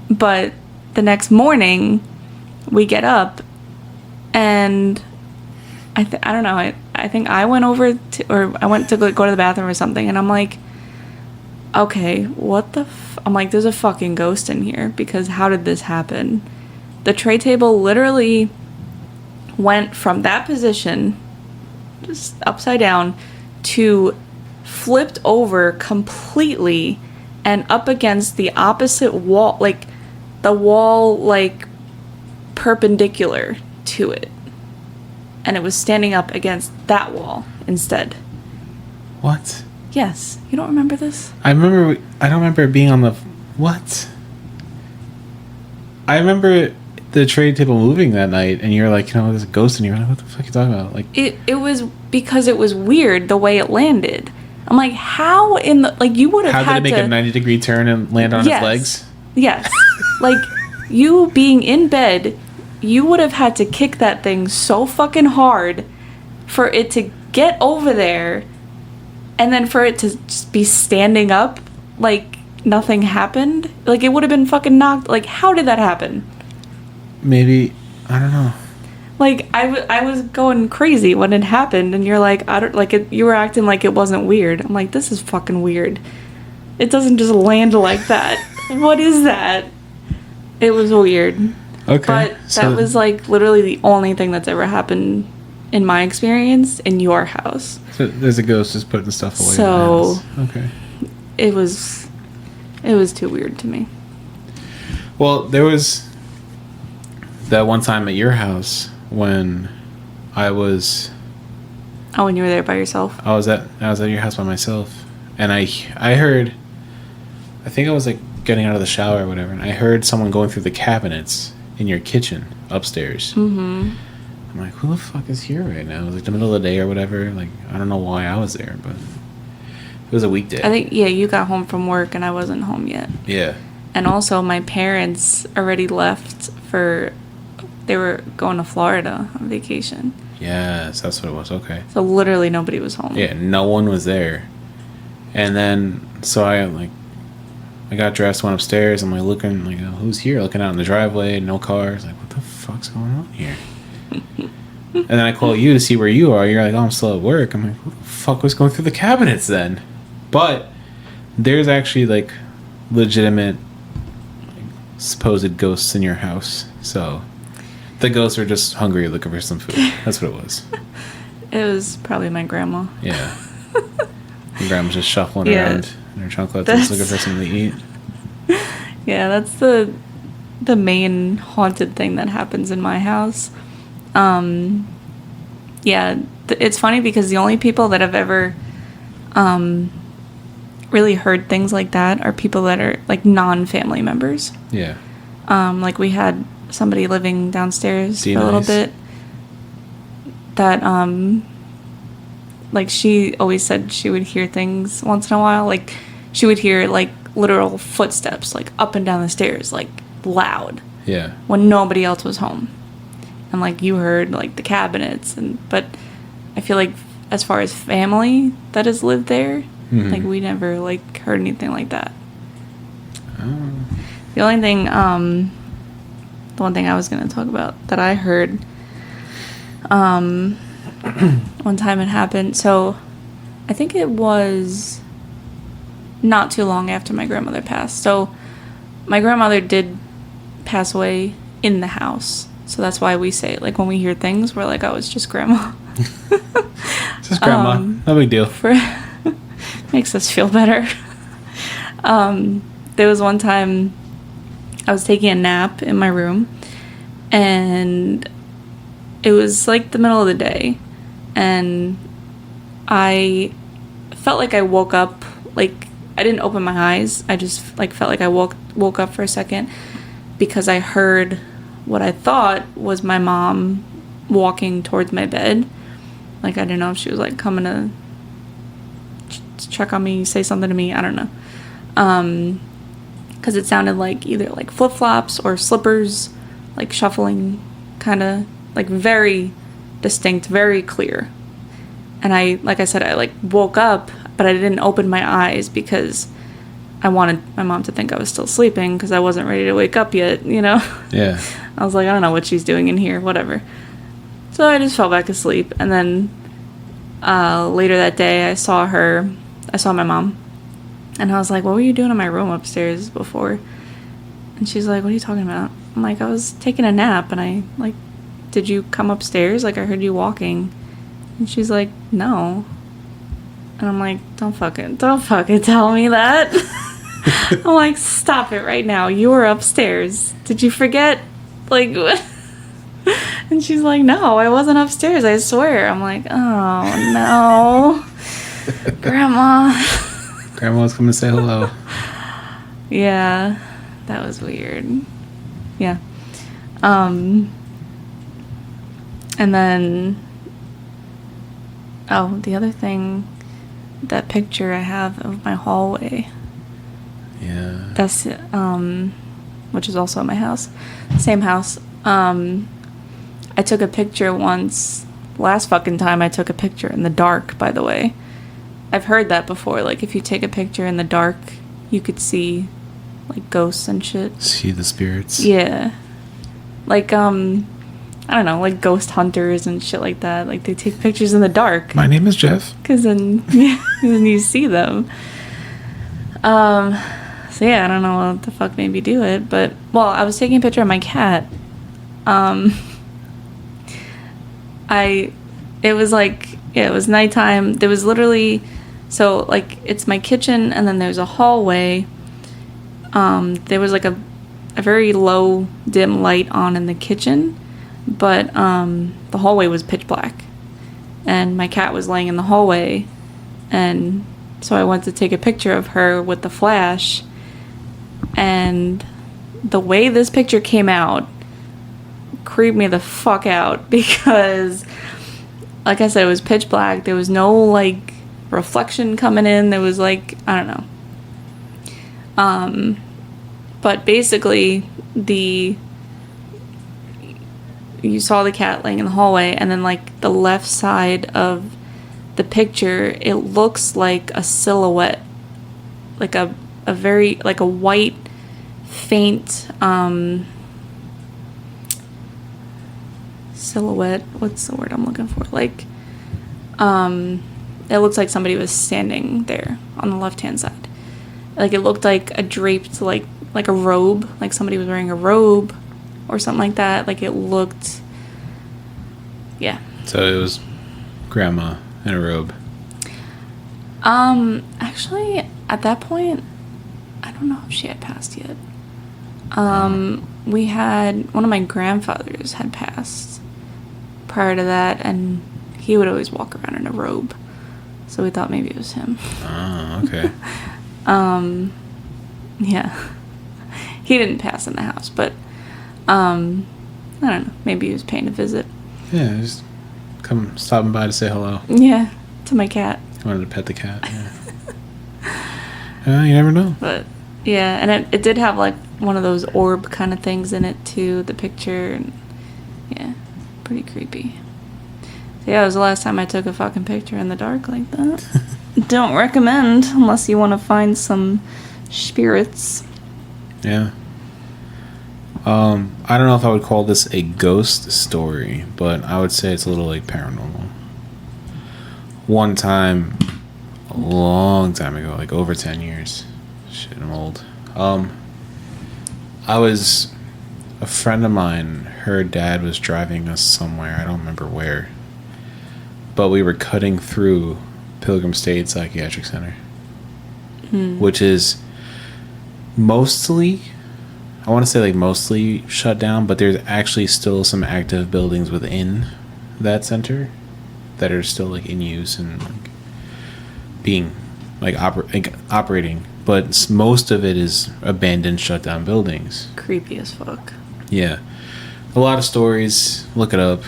But the next morning, we get up, and I don't know. I think I went over to, or I went to go to the bathroom or something, and I'm like, okay, what the I'm like, there's a fucking ghost in here, because how did this happen? The tray table literally went from that position, just upside down, to flipped over completely and up against the opposite wall, like the wall like perpendicular to it, and it was standing up against that wall instead. What? Yes. You don't remember this? I don't remember being on the... What? I remember the trade table moving that night, and you were like, you know, there's a ghost in here. I'm like, what the fuck are you talking about? Like, it was because it was weird the way it landed. I'm like, how in the... Like, you would have had to... How did it make a 90-degree turn and land on its legs? Yes. Like, you being in bed, you would have had to kick that thing so fucking hard for it to get over there, and then for it to just be standing up like nothing happened. Like, it would have been fucking knocked... Like, how did that happen? Maybe... I don't know. Like, I was going crazy when it happened, and you're like, I don't... Like, you were acting like it wasn't weird. I'm like, this is fucking weird. It doesn't just land like that. What is that? It was weird. Okay. But that was, like, literally the only thing that's ever happened in my experience in your house. So there's a ghost just putting stuff away. So... Okay. It was too weird to me. Well, there was that one time at your house when I was... Oh, when you were there by yourself? I was at your house by myself, and I heard... I think I was, like, getting out of the shower or whatever, and I heard someone going through the cabinets in your kitchen upstairs. Mm-hmm. I'm like, who the fuck is here right now? It was like the middle of the day or whatever. Like, I don't know why I was there, but it was a weekday. I think, yeah, you got home from work and I wasn't home yet. Yeah. And also, my parents already left they were going to Florida on vacation. Yes, that's what it was. Okay. So literally nobody was home. Yeah, no one was there. And then, so I got dressed, went upstairs. I'm like looking, like, oh, who's here? Looking out in the driveway, no cars. Like, what the fuck's going on here? And then I call you to see where you are. You're like, oh, I'm still at work. I'm like, what the fuck was going through the cabinets then? But there's actually, like, legitimate, like, supposed ghosts in your house. So the ghosts are just hungry looking for some food. That's what it was. It was probably my grandma. Yeah. Your grandma's just shuffling around in her chocolates, just looking for something to eat. Yeah, that's the main haunted thing that happens in my house. Yeah, it's funny because the only people that have ever really heard things like that are people that are like non-family members. Yeah. Like we had somebody living downstairs for a little bit that like she always said she would hear things once in a while. Like she would hear like literal footsteps like up and down the stairs, like loud. Yeah. When nobody else was home. And like you heard like the cabinets but I feel like as far as family that has lived there, like we never like heard anything like that. Oh. The only thing the one thing I was going to talk about that I heard one time it happened. So I think it was not too long after my grandmother passed. So my grandmother did pass away in the house. So that's why we say, like, when we hear things, we're like, oh, it's just grandma. It's just grandma. No big deal. Makes us feel better. There was one time I was taking a nap in my room, and it was, like, the middle of the day, and I felt like I woke up, like, I didn't open my eyes. I just, like, felt like I woke up for a second because I heard what I thought was my mom walking towards my bed. Like, I didn't know if she was, like, coming to check on me, say something to me. I don't know. Because it sounded like either, like, flip-flops or slippers, like, shuffling, kind of, like, very distinct, very clear. And I, like I said, I, like, woke up, but I didn't open my eyes because I wanted my mom to think I was still sleeping because I wasn't ready to wake up yet, you know? Yeah. I was like, I don't know what she's doing in here, whatever. So I just fell back asleep. And then later that day, I saw my mom. And I was like, what were you doing in my room upstairs before? And she's like, what are you talking about? I'm like, I was taking a nap. And I, like, did you come upstairs? Like, I heard you walking. And she's like, no. And I'm like, don't fucking tell me that. I'm like, stop it right now. You were upstairs. Did you forget? Like, and she's like, no, I wasn't upstairs, I swear. I'm like, oh, no. Grandma. Grandma's coming to say hello. Yeah, that was weird. Yeah. And then, the other thing, that picture I have of my hallway. Yeah. That's, which is also at my house. Same house. I took a picture once. Last fucking time I took a picture in the dark, by the way. I've heard that before. Like, if you take a picture in the dark, you could see, like, ghosts and shit. See the spirits? Yeah. Like, I don't know, like ghost hunters and shit like that. Like, they take pictures in the dark. My name is Jeff. Because then, then you see them. So, yeah, I don't know what the fuck made me do it. But, well, I was taking a picture of my cat. It was like, yeah, it was nighttime. There was literally, so, like, it's my kitchen, and then there's a hallway. There was, like, a very low, dim light on in the kitchen, but, the hallway was pitch black. And my cat was laying in the hallway, and so I went to take a picture of her with the flash, and the way this picture came out creeped me the fuck out, because, like I said, it was pitch black. There was no, like, reflection coming in. There was, like, I don't know. But basically, you saw the cat laying in the hallway, and then, like, the left side of the picture, it looks like a silhouette, like a very, like a white, faint, silhouette. What's the word I'm looking for? Like, it looks like somebody was standing there on the left-hand side. Like, it looked like a draped, like a robe, like somebody was wearing a robe or something like that. Like, it looked, yeah. So it was grandma in a robe. Actually, at that point, I don't know if she had passed yet. We had, one of my grandfathers had passed prior to that, and he would always walk around in a robe. So we thought maybe it was him. Oh, okay. Yeah. He didn't pass in the house, but, I don't know. Maybe he was paying a visit. Yeah, just stopping by to say hello. Yeah, to my cat. I wanted to pet the cat. Yeah. You never know. But, yeah, and it did have, like, one of those orb kind of things in it, too, the picture. And, yeah, pretty creepy. So, yeah, it was the last time I took a fucking picture in the dark like that. Don't recommend, unless you want to find some spirits. Yeah. I don't know if I would call this a ghost story, but I would say it's a little, like, paranormal. One time, a long time ago, like over 10 years. Shit, I'm old. A friend of mine, her dad was driving us somewhere, I don't remember where, but we were cutting through Pilgrim State Psychiatric Center, which is mostly, I want to say, like, mostly shut down, but there's actually still some active buildings within that center that are still, like, in use and, like, being, like, operating, but most of it is abandoned, shut down buildings. Creepy as fuck. Yeah, a lot of stories. Look it up,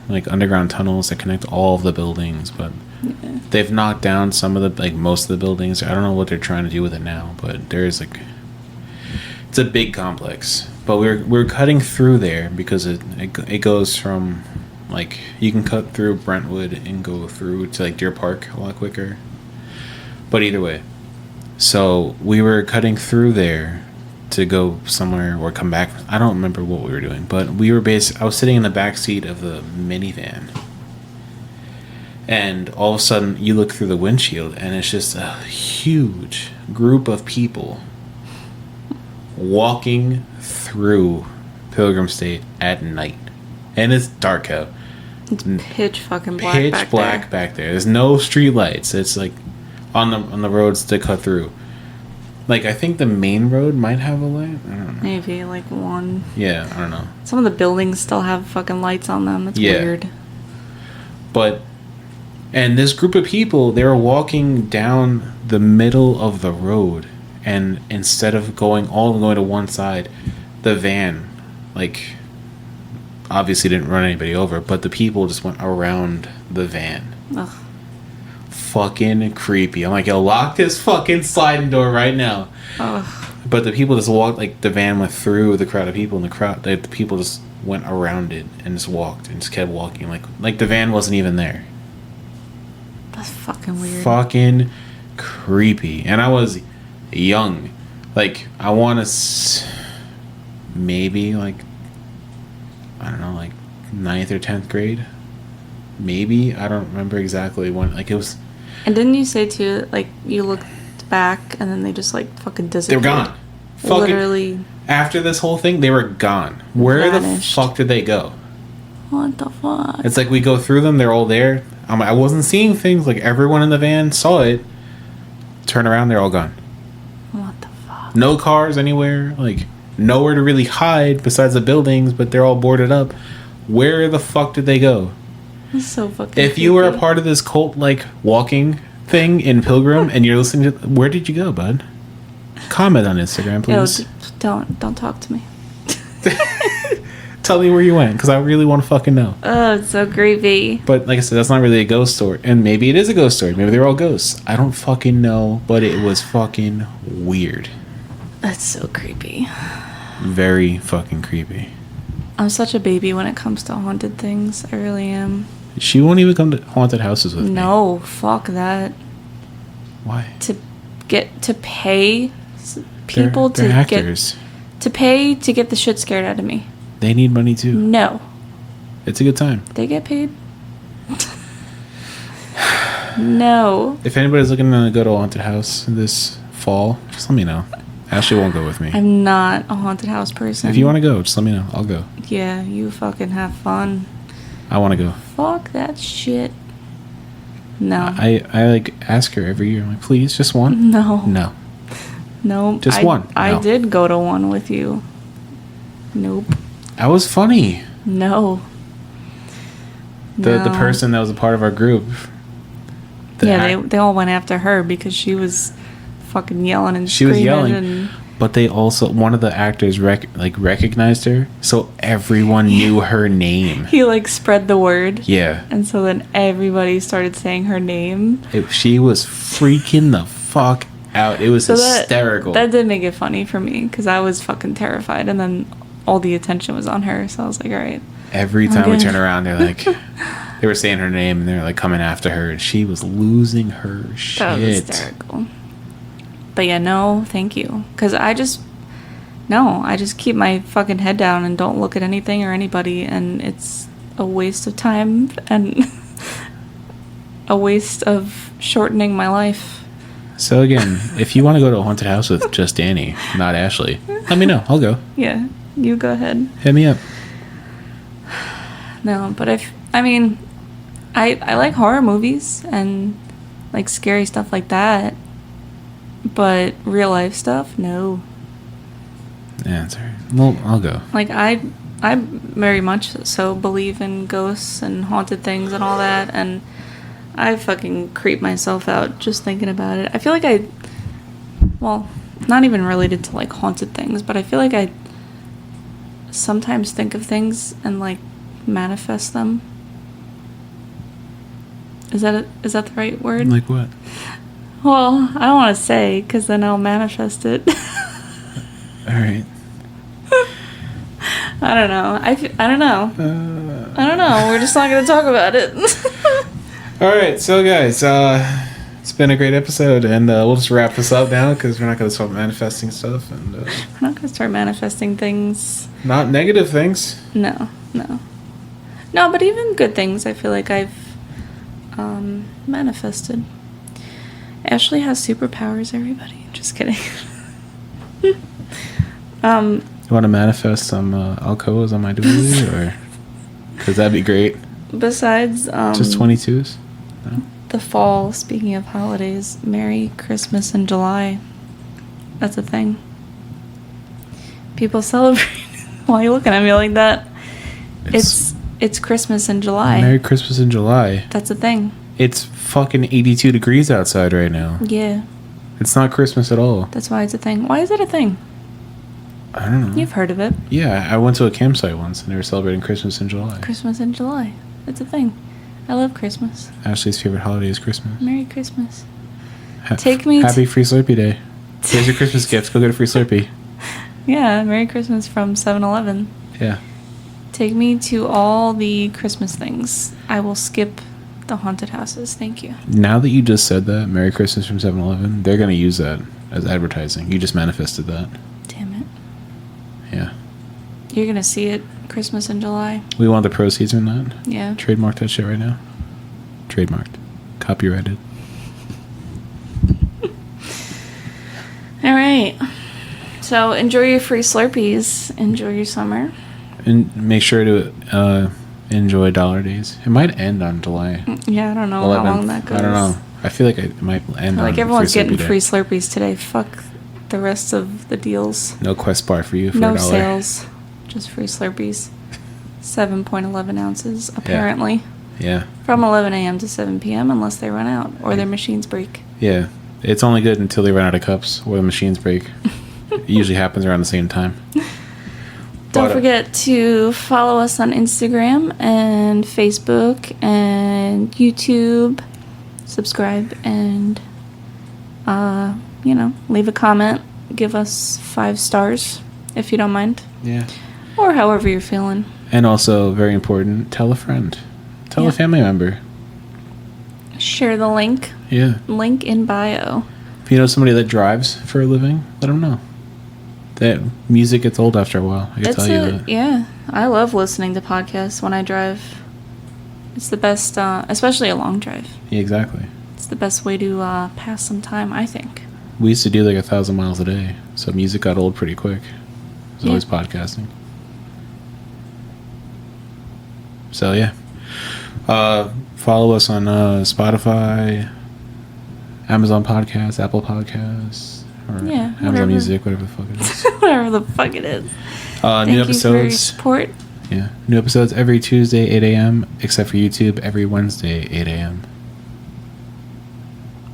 like underground tunnels that connect all of the buildings, but yeah. They've knocked down some of the, like, most of the buildings. I don't know what they're trying to do with it now, but there's, like, it's a big complex. But we're cutting through there because it goes from, like, you can cut through Brentwood and go through to, like, Deer Park a lot quicker. But either way, so we were cutting through there to go somewhere or come back. I don't remember what we were doing, but I was sitting in the back seat of the minivan, and all of a sudden you look through the windshield and it's just a huge group of people walking through Pilgrim State at night, and it's dark out. It's pitch fucking black. Pitch black back there. There's no street lights. It's like on the roads to cut through. Like, I think the main road might have a light. I don't know. Maybe, like, one. Yeah, I don't know. Some of the buildings still have fucking lights on them. It's weird. But And this group of people, they were walking down the middle of the road, and instead of going to one side, the van, like, obviously didn't run anybody over, but the people just went around the van. Ugh. Fucking creepy. I'm like, yo, lock this fucking sliding door right now. Ugh. But the people just walked, like, the van went through the crowd of people, and the people just went around it and just walked and just kept walking, like the van wasn't even there. That's fucking weird. Fucking creepy. And I was young. Like, I want to maybe, like, I don't know, like 9th or 10th grade. Maybe. I don't remember exactly when. Like, it was... And didn't you say, too, like, you looked back and then they just, like, fucking disappeared? They were gone. Fucking, literally. After this whole thing, they were gone. Where Vanished. the fuck did they go? What the fuck? It's like we go through them, they're all there. I wasn't seeing things, like everyone in the van saw it. Turn around, they're all gone. What the fuck? No cars anywhere, like nowhere to really hide besides the buildings, but they're all boarded up. Where the fuck did they go? That's so fucking If you were a creepy. part of this cult, like, walking thing in Pilgrim and you're listening to... Where did you go, bud? Comment on Instagram, please. Yo, don't talk to me. Tell me where you went, because I really want to fucking know. Oh, it's so creepy. But like I said, that's not really a ghost story. And maybe it is a ghost story. Maybe they're all ghosts. I don't fucking know, but it was fucking weird. That's so creepy. Very fucking creepy. I'm such a baby when it comes to haunted things. I really am. She won't even come to haunted houses with me. No, fuck that. Why? To pay people they're to actors. to pay to get the shit scared out of me. They need money too. No. It's a good time. They get paid. No. If anybody's looking to go to a haunted house this fall, just let me know. Ashley won't go with me. I'm not a haunted house person. If you want to go, just let me know. I'll go. Yeah, you fucking have fun. I want to go. Fuck that shit. No. I like ask her every year. I'm like, please, just one? No. No. Nope. Just one. I No. did go to one with you. Nope. That was funny. No. The No. person that was a part of our group. Yeah, they all went after her because she was fucking yelling and She was screaming. yelling. And But they also, one of the actors recognized her, so everyone knew her name. he like spread the word. Yeah. And so then everybody started saying her name. She was freaking the fuck out. It was hysterical. That did make it funny for me because I was fucking terrified. And then all the attention was on her. So I was like, all right. Every time we Okay. turn around, they're like, they were saying her name and they're like coming after her, and she was losing her shit. That was hysterical. But yeah, no, thank you. Because I just keep my fucking head down and don't look at anything or anybody. And it's a waste of time and a waste of shortening my life. So again, if you want to go to a haunted house with just Danny, not Ashley, let me know. I'll go. Yeah, you go ahead. Hit me up. No, but I mean, I like horror movies and like scary stuff like that. But real life stuff, no. Yeah, it's alright. Well, I'll go. Like I very much so believe in ghosts and haunted things and all that, and I fucking creep myself out just thinking about it. I feel like well, not even related to like haunted things, but I feel like I sometimes think of things and like manifest them. Is that the right word? Like what? Well, I don't want to say because then I'll manifest it. Alright. I don't know. I don't know. I don't know. We're just not going to talk about it. Alright, so guys, it's been a great episode, and we'll just wrap this up now because we're not going to start manifesting stuff, and We're not going to start manifesting things. not negative things. No, but even good things I feel like I've manifested. Ashley has superpowers, everybody. Just kidding. You want to manifest some Alcoas on my dually, or? Because that'd be great. Besides Just 22s? No? the fall, speaking of holidays, Merry Christmas in July. That's a thing. People celebrate. Why are you looking at me like that? It's Christmas in July. Merry Christmas in July. That's a thing. It's fucking 82 degrees outside right now. Yeah. It's not Christmas at all. That's why it's a thing. Why is it a thing? I don't know. You've heard of it. Yeah, I went to a campsite once and they were celebrating Christmas in July. Christmas in July. It's a thing. I love Christmas. Ashley's favorite holiday is Christmas. Merry Christmas. Take me Happy Free Slurpee Day. Here's your Christmas gift. Go get a free Slurpee. Yeah, Merry Christmas from 7-Eleven. Yeah. Take me to all the Christmas things. I will skip the haunted houses. Thank you. Now that you just said that, Merry Christmas from 7-Eleven, they're going to use that as advertising. You just manifested that. Damn it. Yeah. You're going to see it Christmas in July. We want the proceeds from that. Yeah. Trademark that shit right now. Trademarked. Copyrighted. All right. So enjoy your free Slurpees. Enjoy your summer. And make sure to enjoy Dollar Days. It might end on July. Yeah, I don't know 11th. how long that goes. I don't know. I feel like it might end on Like everyone's Free getting Slurpee free Day. Slurpees today. Fuck the rest of the deals. No Quest bar for you for No $1. sales. Just free Slurpees. 7.11 ounces, apparently. Yeah. From 11 a.m. to 7 p.m. unless they run out or their machines break. Yeah. It's only good until they run out of cups or the machines break. It usually happens around the same time. Don't forget to follow us on Instagram and Facebook and YouTube. Subscribe and, leave a comment. Give us 5 stars if you don't mind. Yeah. Or however you're feeling. And also, very important, tell a friend. Tell a family member. Share the link. Yeah. Link in bio. If you know somebody that drives for a living, let them know. That music gets old after a while. I can tell you that. Yeah. I love listening to podcasts when I drive. It's the best, especially a long drive. Yeah, exactly. It's the best way to pass some time, I think. We used to do like 1,000 miles a day, so music got old pretty quick. It was always podcasting. So yeah. Follow us on Spotify, Amazon Podcasts, Apple Podcasts, or Amazon Music, whatever the fuck it is. Whatever the fuck it is. New episodes. Thank you for your support. Yeah. New episodes every Tuesday, 8 a.m., except for YouTube, every Wednesday, 8 a.m.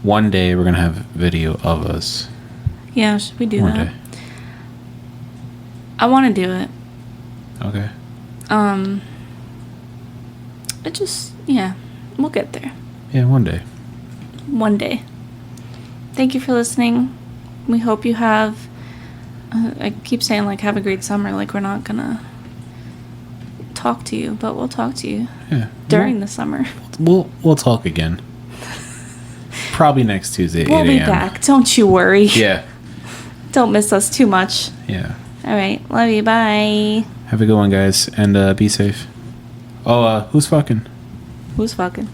One day we're going to have video of us. Yeah, should we do One that? day. I want to do it. Okay. It just, we'll get there. Yeah, one day. One day. Thank you for listening. We hope you have, I keep saying like have a great summer, like we're not gonna talk to you, but we'll talk to you during the summer. We'll talk again. Probably next Tuesday, 8 a.m. We'll be back. Don't you worry. Yeah. Don't miss us too much. Yeah. All right. Love you. Bye. Have a good one, guys, and be safe. Oh, who's fucking? Who's fucking?